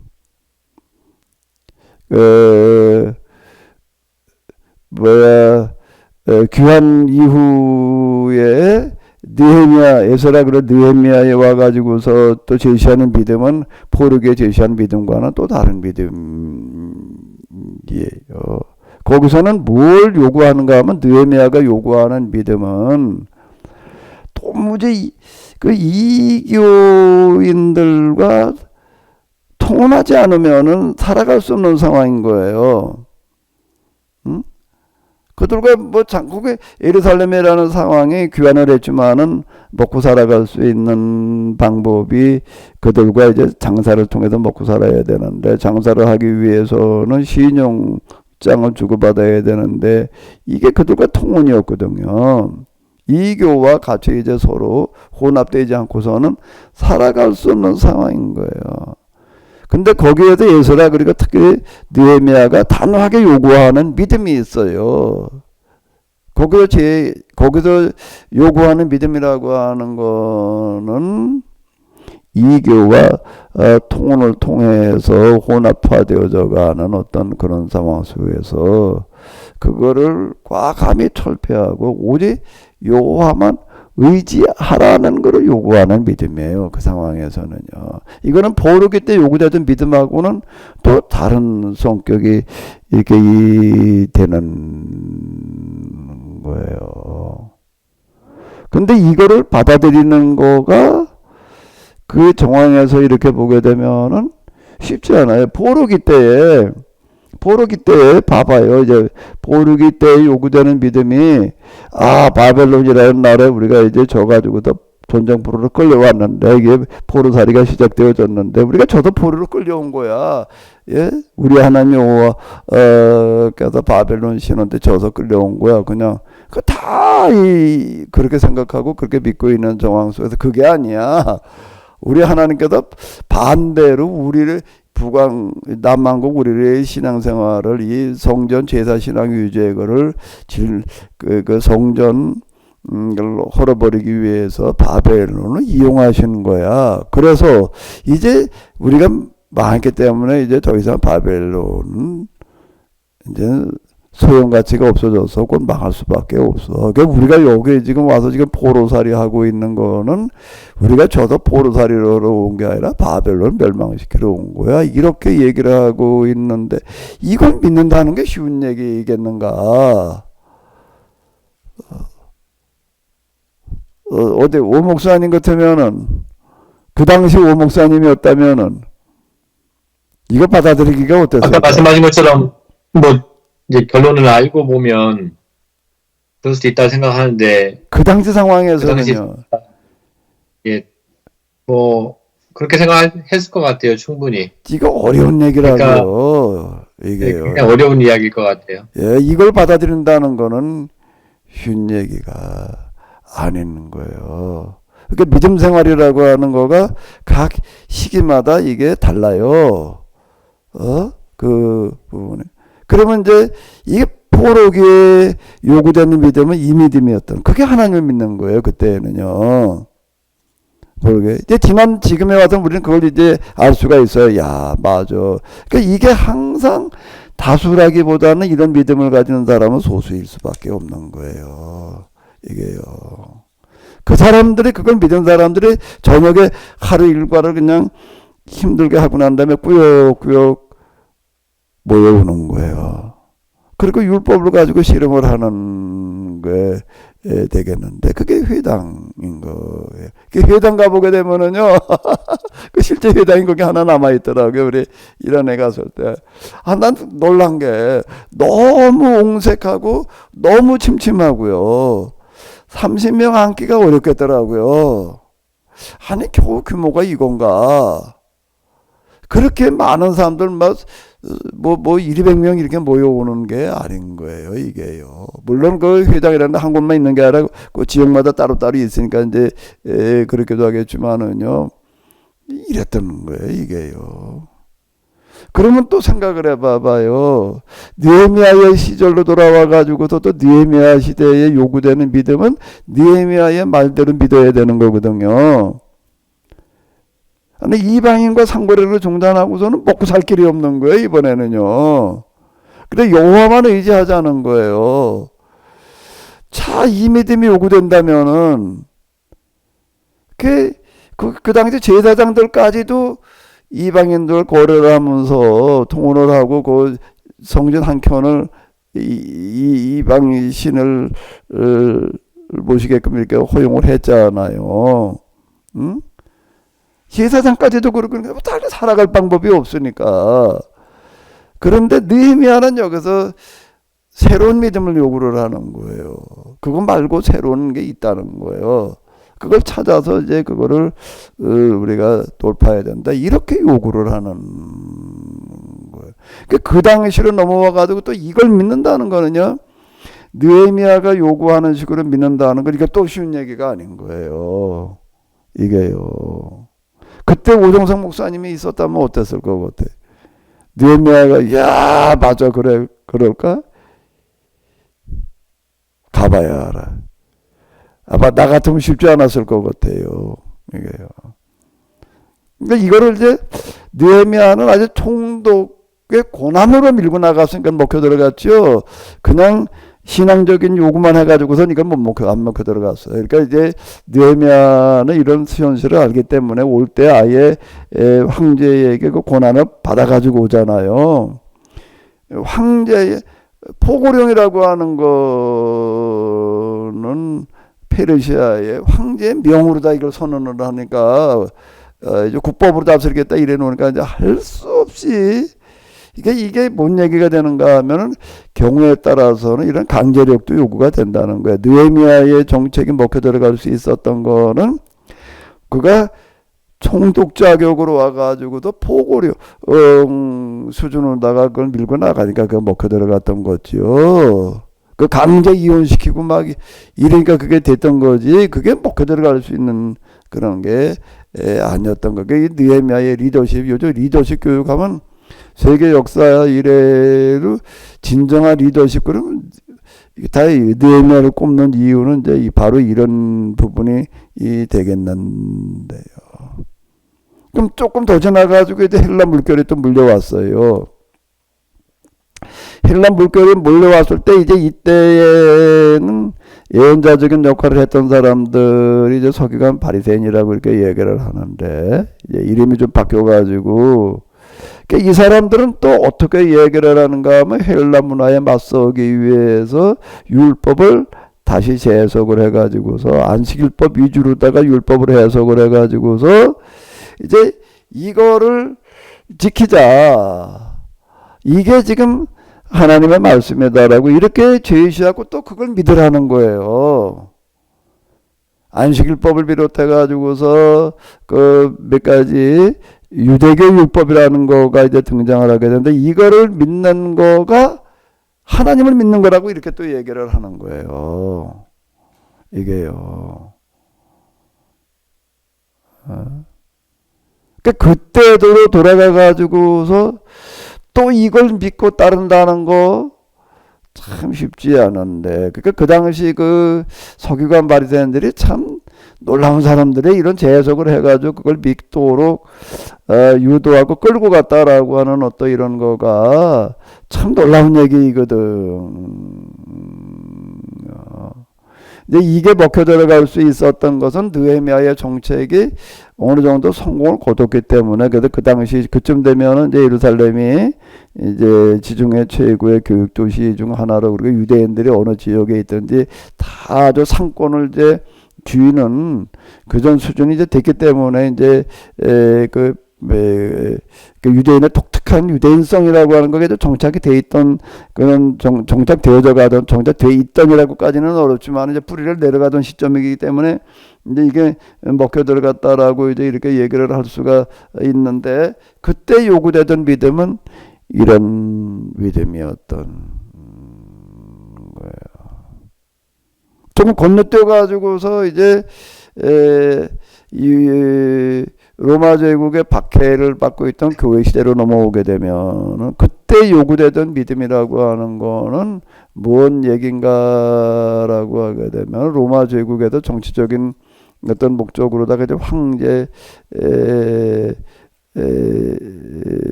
귀환 이후에 느헤미야, 에스라 그런 느헤미야에 와가지고서 또 제시하는 믿음은 포르기에 제시하는 믿음과는 또 다른 믿음이에요. 거기서는 뭘 요구하는가 하면 느헤미야가 요구하는 믿음은 도무지 그 이교인들과 통혼하지 않으면은 살아갈 수 없는 상황인 거예요. 응? 그들과 뭐 장국의 예루살렘이라는 상황에 귀환을 했지만은 먹고 살아갈 수 있는 방법이 그들과 이제 장사를 통해서 먹고 살아야 되는데, 장사를 하기 위해서는 신용장을 주고받아야 되는데 이게 그들과 통혼이었거든요. 이교와 같이 이제 서로 혼합되지 않고서는 살아갈 수 없는 상황인 거예요. 근데 거기에도 에스라 그리고 특히 느헤미야가 단호하게 요구하는 믿음이 있어요. 거기서 요구하는 믿음이라고 하는 거는 이교와 통혼을 통해서 혼합화되어져 가는 어떤 그런 상황 속에서 그거를 과감히 철폐하고 오직 여호와만 의지하라는 것을 요구하는 믿음이에요. 그 상황에서는요. 이거는 포르기 때 요구되던 믿음하고는 또 다른 성격이 이렇게 되는 거예요. 근데 이거를 받아들이는 거가 그 정황에서 이렇게 보게 되면은 쉽지 않아요. 포르기 때에 봐봐요. 이제 포르기 때 요구되는 믿음이, 바벨론이라는 나라에 우리가 이제 져가지고 더 전쟁포로로 끌려왔는데, 이게 포로살이가 시작되어졌는데 우리가 저도 포로로 끌려온 거야. 예? 우리 하나님 여호와께서 바벨론 신한테 져서 끌려온 거야. 그냥 그렇게 생각하고 그렇게 믿고 있는 정황 속에서 그게 아니야. 우리 하나님께서 반대로 우리를 남한국 우리의 신앙생활을, 이 성전 제사 신앙 유지의 거를 그 성전 헐어버리기 위해서 바벨론을 이용하시는 거야. 그래서 이제 우리가 망했기 때문에 이제 더 이상 바벨론은 이제 소용가치가 없어져서 곧 망할 수밖에 없어. 그러니까 우리가 여기 지금 와서 지금 포로살이 하고 있는 거는 우리가 저도 포로살이로 온 게 아니라 바벨론 멸망시키러 온 거야. 이렇게 얘기를 하고 있는데 이걸 믿는다는 게 쉬운 얘기겠는가? 어디 오 목사님 같으면은, 그 당시 오 목사님이었다면은 이거 받아들이기가 어땠을까? 아까 말씀하신 것처럼 이제 결론을 알고 보면 그럴 수도 있다고 생각하는데, 그 당시 상황에서는요. 예, 그렇게 생각했을 것 같아요. 충분히. 이거 어려운 얘기라고요. 이게요. 그냥 어려운 이야기일 것 같아요. 예, 이걸 받아들인다는 거는 쉬운 얘기가 아닌 거예요. 그러니까 믿음 생활이라고 하는 거가 각 시기마다 이게 달라요. 그 부분에. 그러면 이제 이게 포로기에 요구되는 믿음은 이 믿음이었던, 그게 하나님을 믿는 거예요. 그때는요. 모르게. 이제 지금에 와서 우리는 그걸 이제 알 수가 있어요. 야, 맞아. 그러니까 이게 항상 다수라기보다는 이런 믿음을 가지는 사람은 소수일 수밖에 없는 거예요. 이게요. 그 사람들이, 그걸 믿은 사람들이 저녁에 하루 일과를 그냥 힘들게 하고 난 다음에 꾸역꾸역 모여오는 거예요. 그리고 율법을 가지고 실험을 하는 게 되겠는데, 그게 회당인 거예요. 그 회당 가보게 되면은요, 그 실제 회당이 거기 하나 남아있더라고요. 우리 이란에 갔을 때. 난 놀란 게 너무 옹색하고 너무 침침하고요. 30명 앉기가 어렵겠더라고요. 아니, 겨우 규모가 이건가. 그렇게 많은 사람들 200명 이렇게 모여오는 게 아닌 거예요, 이게요. 물론 그 회당이라는 한 곳만 있는 게 아니라 그 지역마다 따로따로 있으니까 이제 그렇게도 하겠지만은요. 이랬던 거예요, 이게요. 그러면 또 생각을 해봐봐요. 느헤미야의 시절로 돌아와가지고서 또 느헤미야 시대에 요구되는 믿음은 느헤미야의 말대로 믿어야 되는 거거든요. 근데 이방인과 상거래를 중단하고서는 먹고 살 길이 없는 거예요, 이번에는요. 그래 여호와만 의지하자는 거예요. 자, 이 믿음이 요구된다면은 그 당시 제사장들까지도 이방인들 거래를 하면서 통혼을 하고 그 성전 한 켠을 이방 신을 모시게끔 이렇게 허용을 했잖아요. 응? 제사장까지도 그렇게 다른 살아갈 방법이 없으니까. 그런데 느헤미야는 여기서 새로운 믿음을 요구를 하는 거예요. 그거 말고 새로운 게 있다는 거예요. 그걸 찾아서 이제 그거를 우리가 돌파해야 된다. 이렇게 요구를 하는 거예요. 그 당시로 넘어와 가지고 또 이걸 믿는다는 거는요. 느헤미야가 요구하는 식으로 믿는다는 건 이게 또 쉬운 얘기가 아닌 거예요. 이게요. 그때 오정석 목사님이 있었다면 어땠을 것 같아? 느헤미야가 야 맞아 그래 그럴까? 가봐야 알아. 아마 나 같으면 쉽지 않았을 것 같아요. 이게요. 그러니까 이거를 이제 느헤미야는 아주 총독의 고난으로 밀고 나갔으니까 먹혀 들어갔죠. 그냥 신앙적인 요구만 해가지고선 이건 안 먹혀 들어갔어요. 그러니까 이제 느헤미야는 이런 현실을 알기 때문에 올 때 아예 황제에게 그 고난을 받아가지고 오잖아요. 황제의 포고령이라고 하는 거는 페르시아의 황제의 명으로 다 이걸 선언을 하니까 이제 국법으로 다스리겠다 이래 놓으니까 이제 할 수 없이 이게 뭔 얘기가 되는가 하면은 경우에 따라서는 이런 강제력도 요구가 된다는 거예요. 느헤미야의 정책이 먹혀 들어갈 수 있었던 거는 그가 총독 자격으로 와가지고도 포고령 수준으로다가 그걸 밀고 나가니까 그거 먹혀 들어갔던 거죠. 그 강제 이혼시키고 막 이러니까 그게 됐던 거지. 그게 먹혀 들어갈 수 있는 그런 게 아니었던 거. 그 느헤미야의 리더십, 요즘 리더십 교육하면 세계 역사 이래로 진정한 리더십 그러면 다 느헤미야를 꼽는 이유는 이제 바로 이런 부분이 되겠는데요. 그럼 조금 더 지나가지고 이제 헬라 물결이 또 물려왔어요. 헬라 물결이 몰려왔을 때 이제 이때에는 예언자적인 역할을 했던 사람들이 이제 서기관 바리새인이라고 이렇게 얘기를 하는데 이제 이름이 좀 바뀌어가지고 그러니까 이 사람들은 또 어떻게 얘기를 하는가 하면 헬라 문화에 맞서기 위해서 율법을 다시 재해석을 해가지고서 안식일법 위주로다가 율법을 해석을 해가지고서 이제 이거를 지키자. 이게 지금 하나님의 말씀이다라고 이렇게 제시하고 또 그걸 믿으라는 거예요. 안식일법을 비롯해 가지고서 그 몇 가지 유대교 율법이라는 거가 이제 등장을 하게 되는데 이거를 믿는 거가 하나님을 믿는 거라고 이렇게 또 얘기를 하는 거예요. 이게요. 그때로 돌아가 가지고서 또 이걸 믿고 따른다는 거 참 쉽지 않은데 그러니까 그 당시 그 서기관 바리새인들이 참 놀라운 사람들의 이런 재해석을 해가지고 그걸 믿도록 유도하고 끌고 갔다라고 하는 어떤 이런 거가 참 놀라운 얘기거든. 근데 이게 먹혀 들어갈 수 있었던 것은 느헤미야의 정책이 어느 정도 성공을 거뒀기 때문에 그래도 그 당시 그쯤 되면은 이제 예루살렘이 이제 지중해 최고의 교육 도시 중 하나로 그리고 유대인들이 어느 지역에 있든지 다 아주 상권을 이제 쥐는 그전 수준이 이제 됐기 때문에 이제 그 유대인의 독특한 유대인성이라고 하는 거에 정착이 돼 있던 그런 정착되어져 가던 정착돼 있던이라고까지는 어렵지만 이제 뿌리를 내려가던 시점이기 때문에 이제 이게 먹혀 들어갔다라고 이제 이렇게 얘기를 할 수가 있는데 그때 요구되던 믿음은 이런 믿음이었던 거예요. 조금 건너뛰어 가지고서 이제 로마 제국의 박해를 받고 있던 교회 시대로 넘어오게 되면은 그때 요구되던 믿음이라고 하는 거는 무슨 얘긴가라고 하게 되면 로마 제국에도 정치적인 어떤 목적으로다가 이제 황제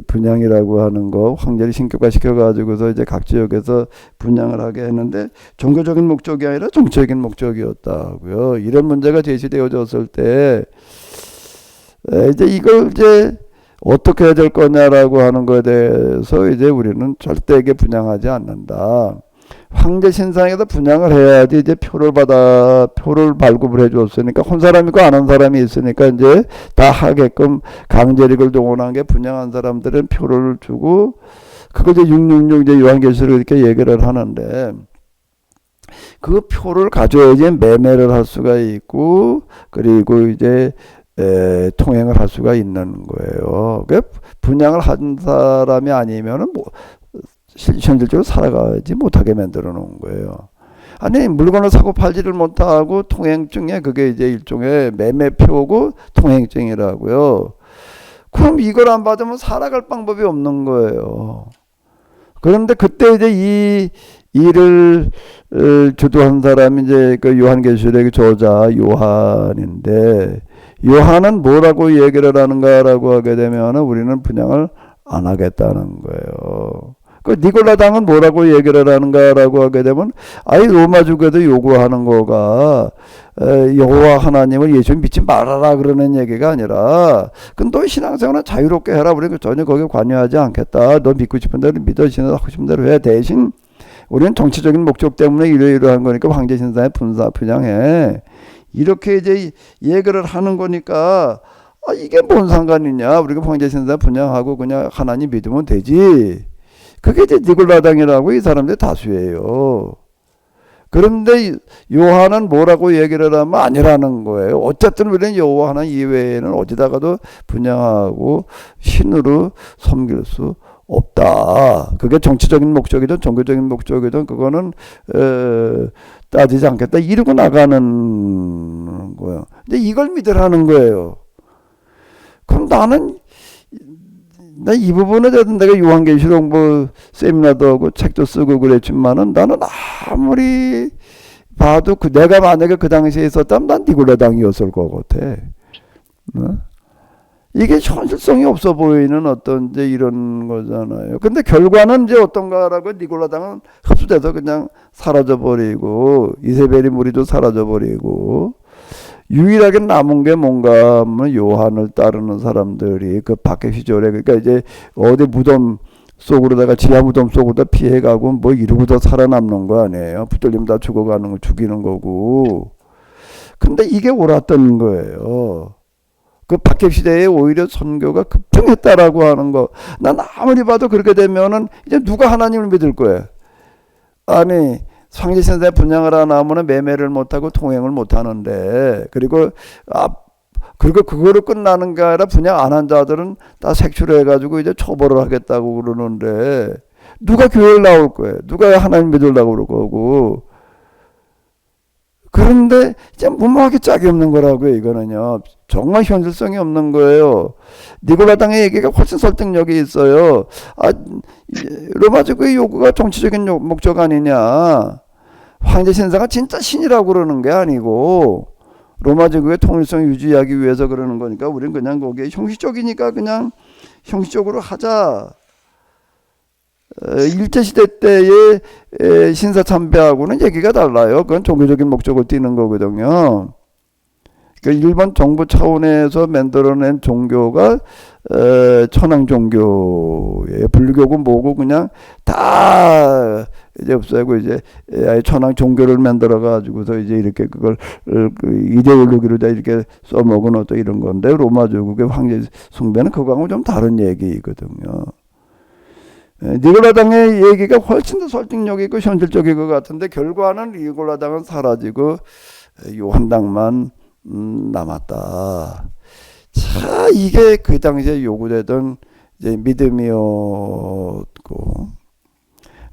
분양이라고 하는 거, 황제를 신격화시켜 가지고서 이제 각 지역에서 분양을 하게 했는데 종교적인 목적이 아니라 정치적인 목적이었다고요. 이런 문제가 제시되어졌을 때 이제 이걸 이제 어떻게 해야 될 거냐라고 하는 거에 대해서 이제 우리는 절대 이게 분양하지 않는다. 황제 신상에서 분양을 해야지 이제 표를 발급을 해줬으니까 혼 사람이 있고 안 한 사람이 있으니까 이제 다 하게끔 강제력을 동원한 게 분양한 사람들은 표를 주고 그걸 이제 666 이제 요한계시록 이렇게 얘기를 하는데 그 표를 가져야지 매매를 할 수가 있고 그리고 이제 통행을 할 수가 있는 거예요. 분양을 한 사람이 아니면은 뭐 현실적으로 살아가지 못하게 만들어 놓은 거예요. 아니 물건을 사고 팔지를 못하고 통행증에 그게 이제 일종의 매매표고 통행증이라고요. 그럼 이걸 안 받으면 살아갈 방법이 없는 거예요. 그런데 그때 이제 이 일을 주도한 사람이 이제 그 요한계시록의 저자 요한인데 요한은 뭐라고 얘기를 하는가라고 하게 되면 우리는 분양을 안 하겠다는 거예요. 그 니골라당은 뭐라고 얘기를 하는가라고 하게 되면 아예 로마주교도 요구하는 거가 여호와 하나님을 예수 믿지 말아라 그러는 얘기가 아니라 그건 너 신앙생활은 자유롭게 해라. 우리가 전혀 거기에 관여하지 않겠다. 너 믿고 싶은 대로 믿어 신앙하고 싶은 대로 해. 대신 우리는 정치적인 목적 때문에 이러이러한 거니까 황제 신상에 분양해. 이렇게 이제 얘기를 하는 거니까 이게 뭔 상관이냐. 우리가 황제 신상에 분양하고 그냥 하나님 믿으면 되지. 그게 이제 니골라당이라고 이 사람들 다수예요. 그런데 요한은 뭐라고 얘기를 하면 아니라는 거예요. 어쨌든 우리는 여호와 하나 이외에는 어디다가도 분양하고 신으로 섬길 수 없다. 그게 정치적인 목적이든 종교적인 목적이든 그거는 따지지 않겠다. 이러고 나가는 거예요. 근데 이걸 믿으라는 거예요. 그럼 나는 나 이 부분에 대해서 내가 요한계시록 뭐 세미나도 하고 책도 쓰고 그랬지만은 나는 아무리 봐도 내가 만약에 그 당시에 있었다면 난 니골라당이었을 것 같아. 이게 현실성이 없어 보이는 어떤 이제 이런 거잖아요. 근데 결과는 이제 어떤가라고 니골라당은 흡수돼서 그냥 사라져버리고 이세벨이 무리도 사라져버리고 유일하게 남은 게 뭔가 하면 요한을 따르는 사람들이 그 박해 시절에 그러니까 이제 어디 무덤 속으로다가 지하 무덤 속으로다 피해가고 뭐 이러고도 살아남는 거 아니에요. 붙들림 다 죽어가는 거 죽이는 거고. 근데 이게 옳았던 거예요. 그 박해 시대에 오히려 선교가 급증했다라고 하는 거. 난 아무리 봐도 그렇게 되면은 이제 누가 하나님을 믿을 거예요. 아니 황제신상에 분양을 안 하면 매매를 못하고 통행을 못하는데 그리고 그거를 끝나는 게 아니라 분양 안 한 자들은 다 색출해가지고 이제 처벌을 하겠다고 그러는데 누가 교회를 나올 거예요? 누가 하나님 믿으려고 그럴 거고. 그런데 이제 무모하게 짝이 없는 거라고요. 이거는요. 정말 현실성이 없는 거예요. 니골라당의 얘기가 훨씬 설득력이 있어요. 로마제국의 요구가 정치적인 목적 아니냐. 황제 신사가 진짜 신이라고 그러는 게 아니고 로마제국의 통일성 유지하기 위해서 그러는 거니까 우리는 그냥 거기에 형식적이니까 그냥 형식적으로 하자. 일제시대 때의 신사참배하고는 얘기가 달라요. 그건 종교적인 목적을 띠는 거거든요. 그러니까 일본 정부 차원에서 만들어낸 종교가 천황 종교예요. 불교고 뭐고 그냥 다 이제 없애고 이제 아예 천황 종교를 만들어 가지고서 이제 이렇게 그걸 이데올로기로 다 이렇게 써먹은 어떤 이런 건데 로마제국의 황제 숭배는 그거하고 좀 다른 얘기거든요. 니골라당의 얘기가 훨씬 더 설득력이 있고 현실적인 것 같은데 결과는 니골라당은 사라지고 요한당만 남았다. 자, 이게 그 당시에 요구되던 이제 믿음이었고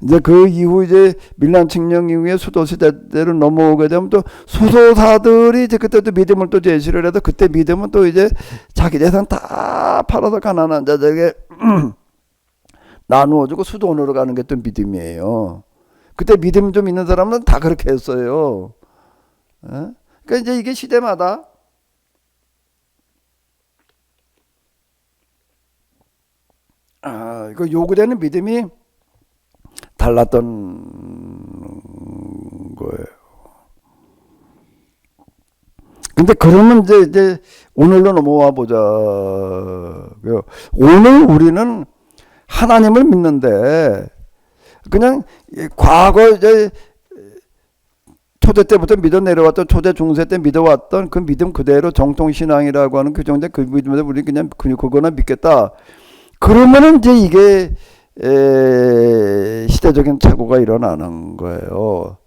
이제 그 이후 이제 밀란 칙령 이후에 수도 시대로 넘어오게 되면 또 수도사들이 이제 그때 또 믿음을 또 제시를 해도 그때 믿음은 또 이제 자기 재산 다 팔아서 가난한 자들에게 나누어주고 수도원으로 가는 게 또 믿음이에요. 그때 믿음 좀 있는 사람은 다 그렇게 했어요. 그러니까 이제 이게 시대마다 이거 요구되는 믿음이 달랐던 거예요. 근데 그러면 이제 오늘로 넘어와 보자. 오늘 우리는 하나님을 믿는데 그냥 과거 이제 초대 때부터 믿어 내려왔던 초대 중세 때 믿어왔던 그 믿음 그대로 정통 신앙이라고 하는 그 정도 그 믿음에 우리 그냥 그거나 믿겠다. 그러면은 이제 이게 시대적인 착오가 일어나는 거예요.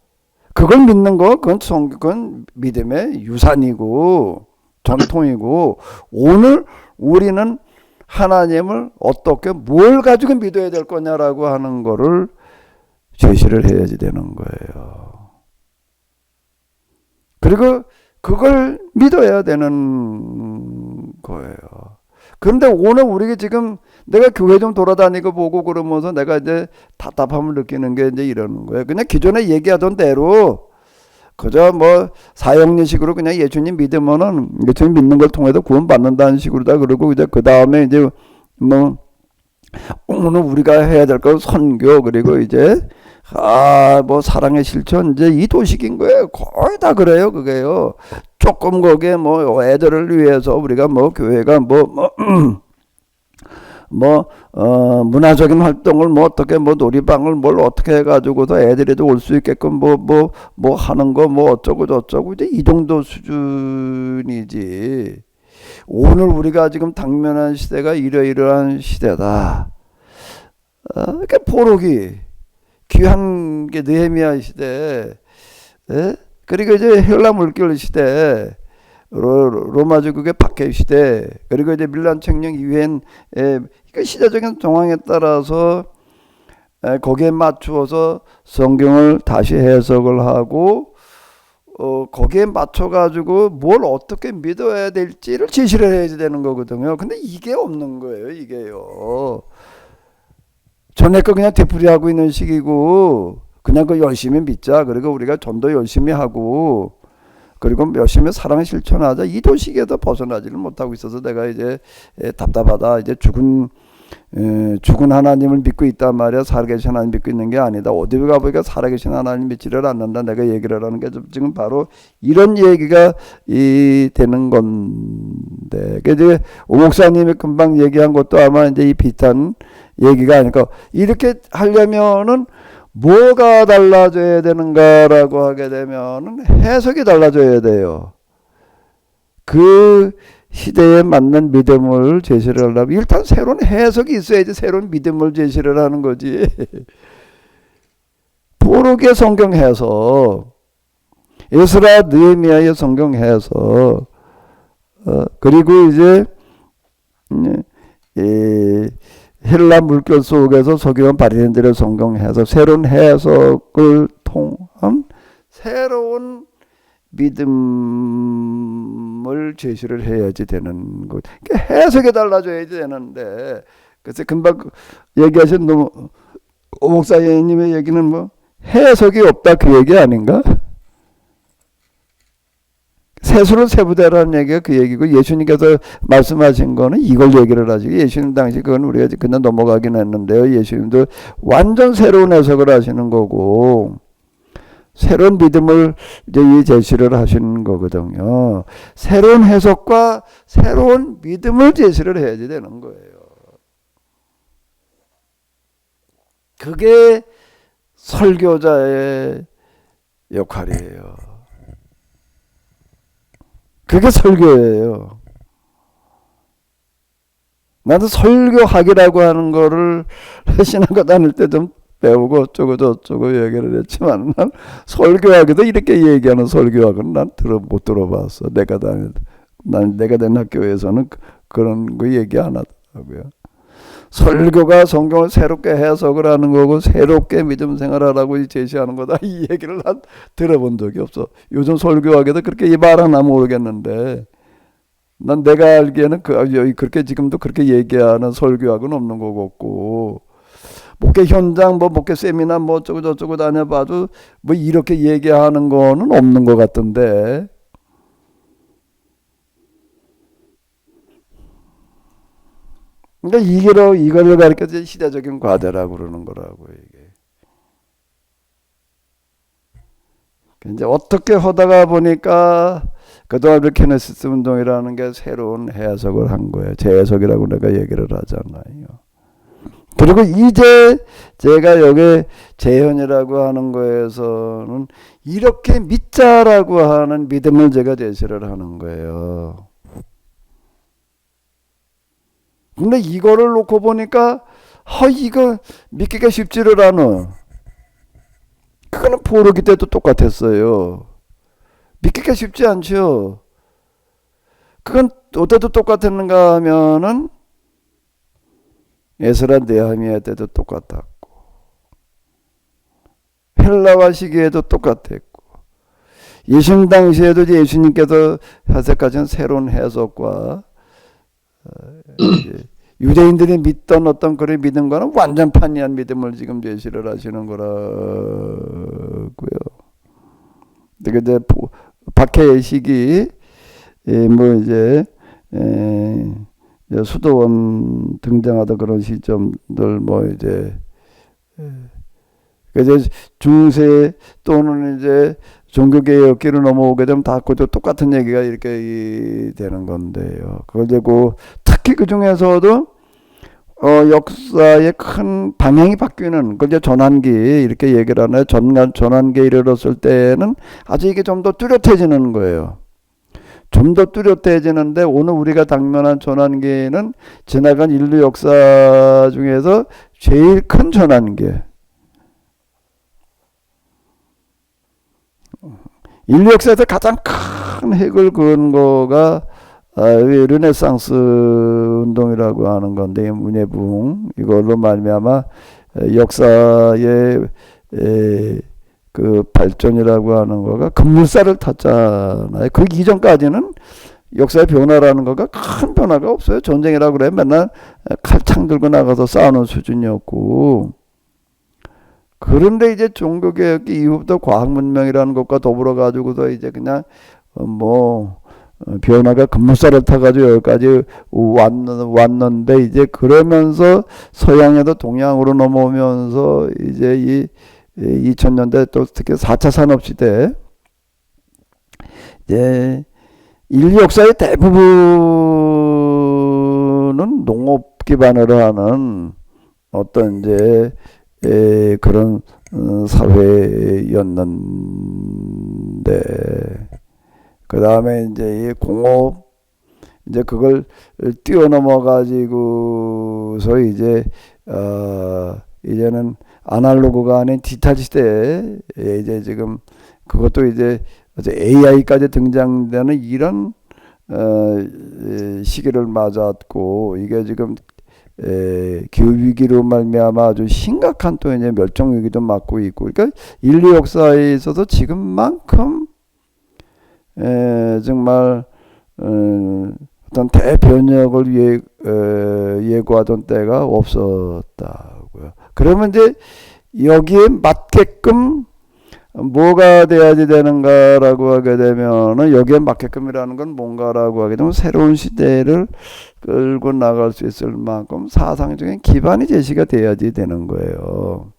그걸 믿는 거, 그건 믿음의 유산이고 전통이고, 오늘 우리는 하나님을 어떻게 뭘 가지고 믿어야 될 거냐라고 하는 거를 제시를 해야지 되는 거예요. 그리고 그걸 믿어야 되는 거예요. 그런데 오늘 우리가 지금 내가 교회 좀 돌아다니고 보고 그러면서 내가 이제 답답함을 느끼는 게 이제 이러는 거예요. 그냥 기존에 얘기하던 대로 그저 뭐 사형리식으로 그냥 예수님 믿으면은 예수님 믿는 걸 통해서 구원받는다는 식으로 다 그러고 이제 그 다음에 이제 뭐 오늘 우리가 해야 될 건 선교 그리고 이제 뭐 사랑의 실천 이제 이 도식인 거예요. 거의 다 그래요. 그게요. 조금 거기에 뭐 애들을 위해서 우리가 뭐 교회가 문화적인 활동을 뭐 어떻게 뭐 놀이방을 뭘 어떻게 해가지고서 애들이도 올 수 있게끔 뭐 하는 거 뭐 어쩌고 저쩌고 이제 이 정도 수준이지. 오늘 우리가 지금 당면한 시대가 이러이러한 시대다. 그러니까 포로기 귀한 게 느헤미야 시대, 그리고 이제 헬라 물결 시대, 로마 제국의 박해 시대, 그리고 이제 밀란 칙령 이후엔 그러니까 시대적인 정황에 따라서 거기에 맞추어서 성경을 다시 해석을 하고 거기에 맞춰 가지고 뭘 어떻게 믿어야 될지를 제시를 해야 되는 거거든요. 근데 이게 없는 거예요. 이게요. 전에 거 그냥 되풀이하고 있는 시기고 그냥 그 열심히 믿자. 그리고 우리가 전도 열심히 하고 그리고 열심히 사랑을 실천하자. 이 도식에도 벗어나지를 못하고 있어서 내가 이제 답답하다. 이제 죽은 하나님을 믿고 있단 말이야. 살아계신 하나님 믿고 있는 게 아니다. 어디 가보니까 살아계신 하나님 믿지를 않는다. 내가 얘기를 하는 게 지금 바로 이런 얘기가 되는 건데. 이제 오 목사님이 금방 얘기한 것도 아마 이제 이 비슷한 얘기가 아닐까. 이렇게 하려면은 뭐가 달라져야 되는가라고 하게 되면은 해석이 달라져야 돼요. 그 시대에 맞는 믿음을 제시를 하려면 일단 새로운 해석이 있어야지 새로운 믿음을 제시를 하는 거지. 포로기의 성경 해석, 에스라 느헤미야의 성경 해석, 그리고 이제 헬라 물결 속에서 서기관 바리새인들의 성경 해석, 새로운 해석을 통한 새로운 믿음을 제시를 해야지 되는 것. 그러니까 해석이 달라져야지 되는데, 그래서 금방 얘기하신 오 목사님의 얘기는 뭐 해석이 없다 그 얘기 아닌가? 세수는 세부대라는 얘기가 그 얘기고, 예수님께서 말씀하신 거는 이걸 얘기를 하지. 예수님 당시 그건 우리가 그냥 넘어가긴 했는데요. 예수님도 완전 새로운 해석을 하시는 거고 새로운 믿음을 이제 제시를 하시는 거거든요. 새로운 해석과 새로운 믿음을 제시를 해야지 되는 거예요. 그게 설교자의 역할이에요. 그게 설교예요. 나도 설교학이라고 하는 거를 신학교 다닐 때 좀 배우고 어쩌고 저쩌고 얘기를 했지만 난 설교학에도 이렇게 얘기하는 설교학은 난 못 들어봤어. 내가 다닌 학교에서는 그런 거 얘기 안 하더라고요. 설교가 성경을 새롭게 해석을 하는 거고 새롭게 믿음 생활하라고 제시하는 거다. 이 얘기를 난 들어본 적이 없어. 요즘 설교하게도 그렇게 말하나 모르겠는데 난 내가 알기에는 그렇게 지금도 그렇게 얘기하는 설교학은 없는 거 같고 목회 현장 뭐 목회 세미나 뭐 어쩌고 저쩌고 다녀봐도 뭐 이렇게 얘기하는 거는 없는 것 같던데. 그러니까 이거를 가르쳐서 시대적인 과대라고 그러는 거라고 이게. 이제 어떻게 하다가 보니까 그동안 케네시스 운동이라는 게 새로운 해석을 한 거예요. 재해석이라고 내가 얘기를 하잖아요. 그리고 이제 제가 여기 재현이라고 하는 거에서는 이렇게 믿자라고 하는 믿음을 제가 제시를 하는 거예요. 근데 이거를 놓고 보니까 이거 믿기가 쉽지를 않아. 그거는 포로기 때도 똑같았어요. 믿기가 쉽지 않죠. 그건 어때도 똑같았는가 하면은 에스라 느헤미야 때도 똑같았고 헬라와 시기에도 똑같았고 예수님 당시에도 예수님께서 해석하신 새로운 해석과 유대인들이 믿던 어떤 그런 믿음과는 완전 판이한 믿음을 지금 제시를 하시는 거라고요. 이제 박해의 시기, 뭐 이제 수도원 등장하던 그런 시점들 뭐 이제 중세 또는 이제 종교개혁기로 넘어오게 되면 다 그것도 똑같은 얘기가 이렇게 되는 건데요. 그걸 되고 특히 그 중에서도 역사의 큰 방향이 바뀌는 그게 전환기 이렇게 얘기를 하나요. 전환기에 이르렀을 때는 아주 이게 좀 더 뚜렷해지는 거예요. 좀 더 뚜렷해지는데 오늘 우리가 당면한 전환기는 지나간 인류 역사 중에서 제일 큰 전환기. 인류 역사에서 가장 큰 획을 그은 거가 르네상스 운동이라고 하는 건데 문예부흥 이걸로 말미암아 역사의 그 발전이라고 하는 거가 급물살을 탔잖아요. 그 이전까지는 역사의 변화라는 거가 큰 변화가 없어요. 전쟁이라고 그래 맨날 칼창 들고 나가서 싸우는 수준이었고 그런데 이제 종교개혁 이후부터 과학문명이라는 것과 더불어 가지고서 이제 그냥 변화가 급물살을 타가지고 여기까지 왔는데 이제 그러면서 서양에도 동양으로 넘어오면서 이제 이 2000년대 또 특히 4차 산업시대 이제 인류 역사의 대부분은 농업 기반으로 하는 어떤 이제 그런 사회였는데 그 다음에 이제 이 공업 이제 그걸 뛰어넘어 가지고서 이제 이제는 아날로그가 아닌 디지털 시대에 이제 지금 그것도 이제 AI까지 등장되는 이런 시기를 맞았고 이게 지금 기후 위기로 말미암아 아주 심각한 또 이제 멸종 위기도 맞고 있고 그러니까 인류 역사에 있어서 지금만큼 정말 어떤 대변혁을 예고하던 때가 없었다고요. 그러면 이제 여기에 맞게끔 뭐가 돼야지 되는가라고 하게 되면은 여기에 맞게끔이라는 건 뭔가라고 하게 되면 새로운 시대를 끌고 나갈 수 있을 만큼 사상적인 기반이 제시가 돼야지 되는 거예요.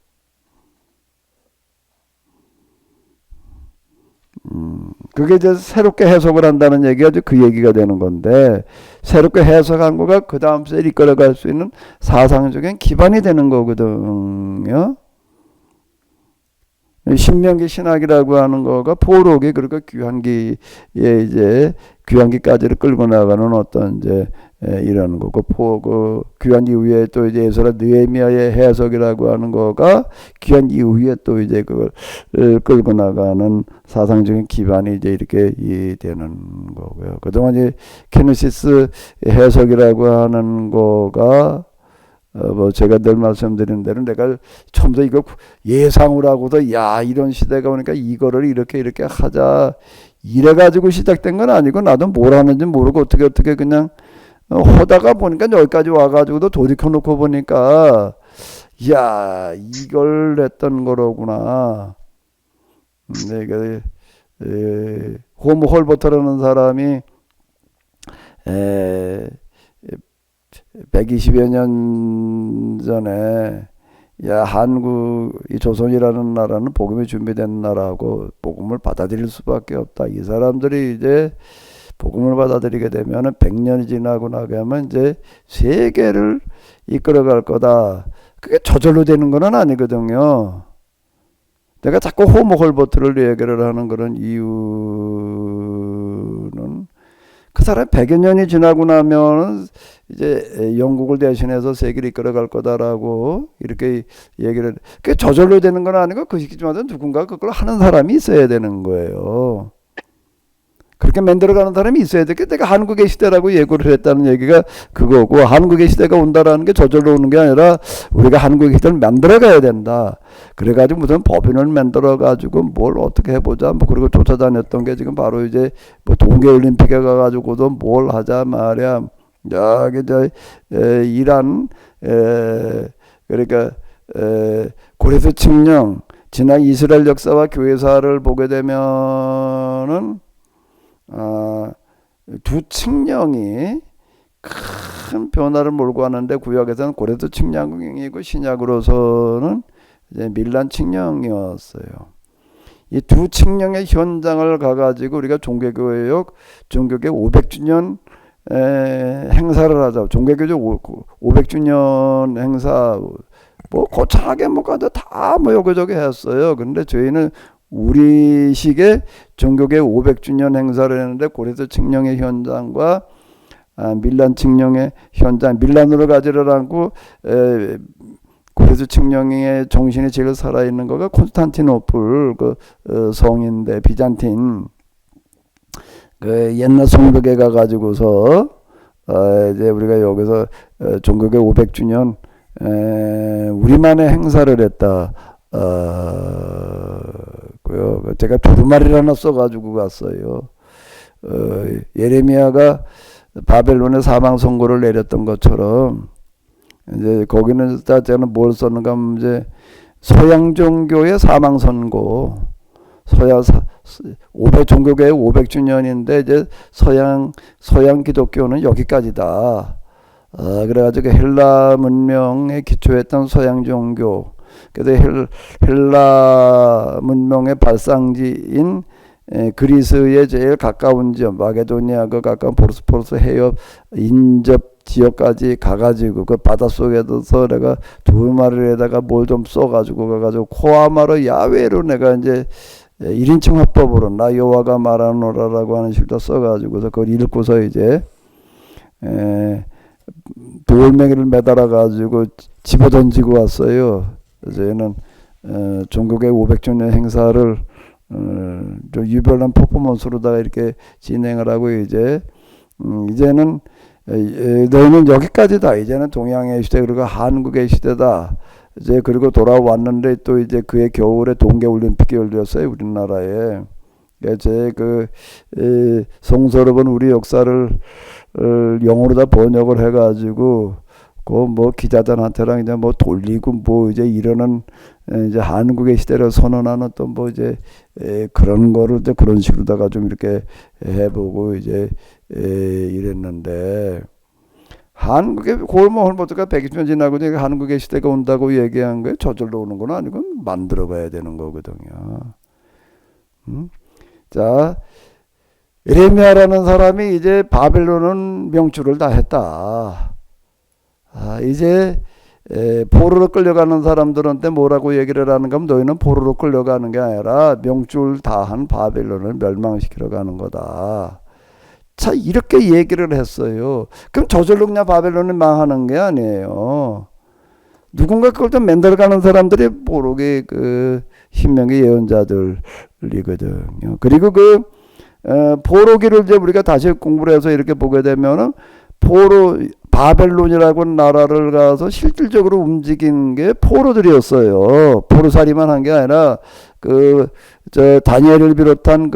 그게 이제 새롭게 해석을 한다는 얘기가 그 얘기가 되는 건데 새롭게 해석한 거가 그 다음 세에 이끌어갈 수 있는 사상적인 기반이 되는 거거든요. 신명기 신학이라고 하는 거가 포로기 그러니까 귀환기에 이제 귀환기까지를 끌고 나가는 어떤 이제 이런 거고 그 귀환 이후에 또 이제 에스라 느헤미야의 해석이라고 하는 거가 귀환 이후에 또 이제 그걸 끌고 나가는 사상적인 기반이 이제 이렇게 되는 거고요. 그동안 이제 케네시스 해석이라고 하는 거가 뭐 제가 늘 말씀드린 대로 내가 처음부터 이거 예상을 하고서 야 이런 시대가 오니까 이거를 이렇게 하자 이래가지고 시작된 건 아니고 나도 뭘 하는지 모르고 어떻게 그냥 하다가 보니까 여기까지 와가지고도 돌이켜 놓고 보니까 야 이걸 했던 거로구나. 내가 호모 홀버터라는 사람이 120여 년 전에 야 한국 이 조선이라는 나라는 복음이 준비된 나라고 복음을 받아들일 수밖에 없다. 이 사람들이 이제 복음을 받아들이게 되면은 100년이 지나고 나게 하면 이제 세계를 이끌어갈 거다. 그게 저절로 되는 건 아니거든요. 내가 자꾸 호모 홀버트를 얘기를 하는 그런 이유는 그 사람 100여 년이 지나고 나면 이제 영국을 대신해서 세계를 이끌어갈 거다라고 이렇게 얘기를 그게 저절로 되는 건 아니고 그 시기마다 누군가 그걸 하는 사람이 있어야 되는 거예요. 그렇게 만들어가는 사람이 있어야 돼. 내가 한국의 시대라고 예고를 했다는 얘기가 그거고 한국의 시대가 온다라는 게 저절로 오는 게 아니라 우리가 한국의 시대를 만들어가야 된다. 그래가지고 무슨 법인을 만들어가지고 뭘 어떻게 해보자 뭐 그리고 쫓아다녔던 게 지금 바로 이제 뭐 동계올림픽에 가가지고도 뭘 하자 말이야. 여기 저 이란 그러니까 고레스 칙령 지난 이스라엘 역사와 교회사를 보게 되면은 두 칙령이 큰 변화를 몰고 왔는데 구약에서는 고레스 칙령이고 신약으로서는 이제 밀란 칙령이었어요. 이 두 칙령의 현장을 가가지고 우리가 종교개혁 500주년 행사를 하자. 종교개혁 500주년 행사 뭐 거창하게 뭐 가도 다 뭐 여기저기 했어요. 근데 저희는 우리식의 종교개혁 500주년 행사를 했는데 고레스 칙령의 현장과 밀란 칙령의 현장, 밀란으로 가지를 않고 고레스 칙령의 정신이 제일 살아있는 거가 콘스탄티노플 그 성인데 비잔틴 그 옛날 성벽에 가가지고서 이제 우리가 여기서 종교개혁 500주년 우리만의 행사를 했다. 제가 두루마리를 하나 써가지고 갔어요. 예레미야가 바벨론에 사망 선고를 내렸던 것처럼 이제 거기는 저는 뭘 썼는가 하면 이제 서양 종교의 사망 선고, 종교개혁 500주년인데 이제 서양 기독교는 여기까지다. 그래가지고 헬라 문명에 기초했던 서양 종교. 그래서 헬라 문명의 발상지인 그리스의 제일 가까운 지역 마게도니아가 가까운 보스포러스 해협 인접 지역까지 가가지고 그 바닷속에서 내가 두루마리에다가 뭘 좀 써가지고 가가지고 코아마로 야외로 내가 이제 1인칭 화법으로 나 여호와가 말하노라라고 하는 식으로 써가지고서 그걸 읽고서 이제 돌멩이를 매달아 가지고 집어던지고 왔어요. 저희는 종교개혁 500주년 행사를 좀 유별난 퍼포먼스로다가 이렇게 진행을 하고 이제는 너희는 여기까지다. 이제는 동양의 시대 그리고 한국의 시대다. 이제 그리고 돌아왔는데 또 이제 그해 겨울에 동계올림픽이 열렸어요. 우리나라에. 제 성서로본 우리 역사를 영어로 다 번역을 해가지고 뭐 기자들한테랑 이제 뭐 돌리고 뭐 이제 이러는 이제 한국의 시대를 선언하는 또 뭐 이제 그런 거를 이제 그런 식으로다가 좀 이렇게 해보고 이제 이랬는데 한국의 홀모가 120년 지나고 이제 한국의 시대가 온다고 얘기한 거에 저절로 오는 건 아니고 만들어가야 되는 거거든요. 자, 예레미야라는 사람이 이제 바벨론은 명주를 다 했다. 이제 포로로 끌려가는 사람들한테 뭐라고 얘기를 하는가 하면 너희는 포로로 끌려가는 게 아니라 명줄 다 한 바벨론을 멸망시키러 가는 거다. 자, 이렇게 얘기를 했어요. 그럼 저절로 그냥 바벨론이 망하는 게 아니에요. 누군가 그걸 좀 만들어가는 사람들이 모르게 그 신명기 예언자들이거든요. 그리고 포로기를 이제 우리가 다시 공부를 해서 이렇게 보게 되면은 바벨론이라고 나라를 가서 실질적으로 움직인 게 포로들이었어요. 포로살이만 한 게 아니라 저 다니엘을 비롯한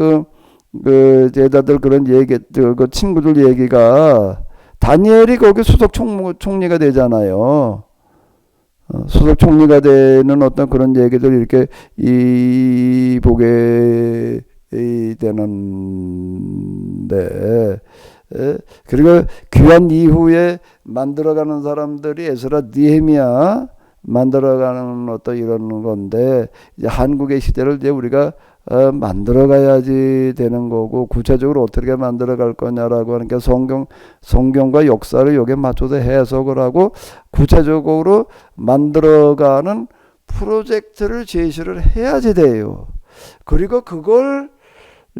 제자들 그런 얘기, 그 친구들 얘기가 다니엘이 거기 수석 총리가 되잖아요. 수석 총리가 되는 어떤 그런 얘기들 이렇게 보게 되는데, 그리고 귀환 이후에 만들어가는 사람들이 에스라 느헤미야 만들어가는 어떤 이런 건데, 이제 한국의 시대를 이제 우리가 만들어가야지 되는 거고, 구체적으로 어떻게 만들어갈 거냐라고 하는 게 성경과 역사를 여기에 맞춰서 해석을 하고 구체적으로 만들어가는 프로젝트를 제시를 해야지 돼요. 그리고 그걸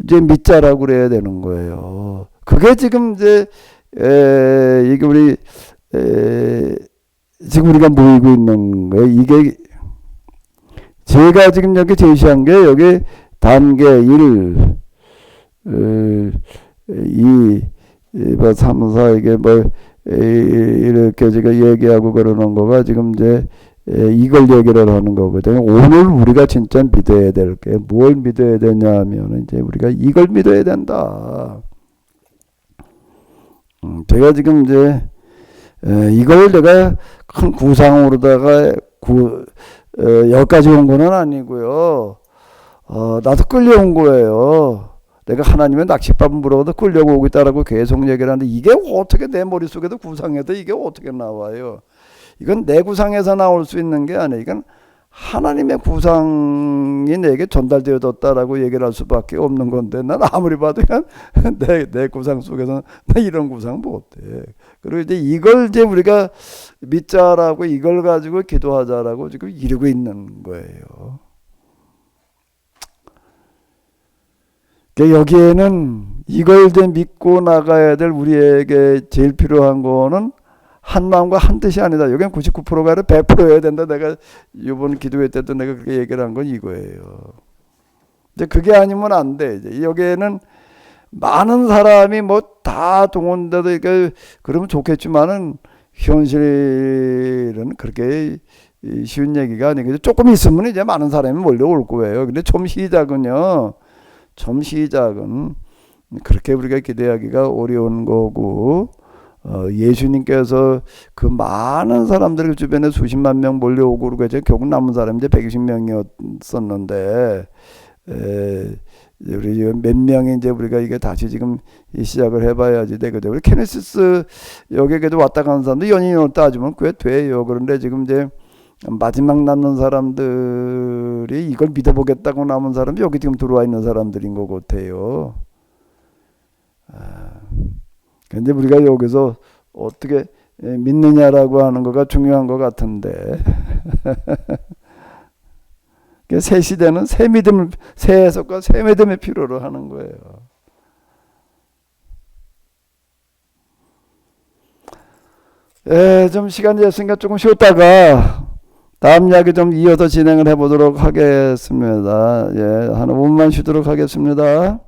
이제 믿자라고 그래야 되는 거예요. 그게 지금 이제 이게 지금 우리가 모이고 있는 거예요. 이게 제가 지금 여기 제시한 게 여기 단계 1, 2, 3, 4 이게 이렇게 제가 얘기하고 그러는 거가 지금 이제 이걸 얘기를 하는 거거든요. 오늘 우리가 진짜 믿어야 될 게 뭘 믿어야 되냐 하면 이제 우리가 이걸 믿어야 된다. 제가 지금 이제 이걸 내가 큰 구상으로다가 여기까지 온 거는 아니고요. 나도 끌려온 거예요. 내가 하나님의 낚싯밥 물어도 끌려고 오고 있다라고 계속 얘기를 하는데 이게 어떻게 내 머릿속에도 구상해도 이게 어떻게 나와요. 이건 내 구상에서 나올 수 있는 게 아니에요. 이건 하나님의 구상이 내게 전달되어졌다라고 얘기를 할 수밖에 없는 건데 난 아무리 봐도 그냥 내 구상 속에서는 나 이런 구상 못해. 그리고 이제 이걸 이제 우리가 믿자라고 이걸 가지고 기도하자라고 지금 이러고 있는 거예요. 여기에는 이걸 이제 믿고 나가야 될 우리에게 제일 필요한 거는 한 마음과 한 뜻이 아니다. 여기는 99%가 아니라 100%여야 된다. 내가 이번 기도회 때도 내가 그렇게 얘기를 한 건 이거예요. 이제 그게 아니면 안 돼. 이제 여기에는 많은 사람이 뭐 다 동원돼도 이게 그러면 좋겠지만은 현실은 그렇게 쉬운 얘기가 아니거든요. 조금 있으면 이제 많은 사람이 몰려올 거예요. 근데 좀 시작은 그렇게 우리가 기대하기가 어려운 거고, 예수님께서 그 많은 사람들 주변에 수십만 명 몰려오고 그러고 이제 결국 남은 사람이 이제 120명이었었는데, 우리 몇 명이 이제 우리가 이게 다시 지금 시작을 해봐야지 되거든요. 우리 케네시스 여기에도 왔다 가는 사람도 연인으로 따지면 꽤 돼요. 그런데 지금 이제 마지막 남는 사람들이 이걸 믿어보겠다고 남은 사람이 여기 지금 들어와 있는 사람들인 것 같아요. 근데 우리가 여기서 어떻게 믿느냐라고 하는 거가 중요한 것 같은데 새 시대는 새 믿음을, 새 해석과 새 믿음의 필요로 하는 거예요. 좀 시간이 됐으니까 조금 쉬었다가 다음 이야기 좀 이어서 진행을 해보도록 하겠습니다. 한 5분만 쉬도록 하겠습니다.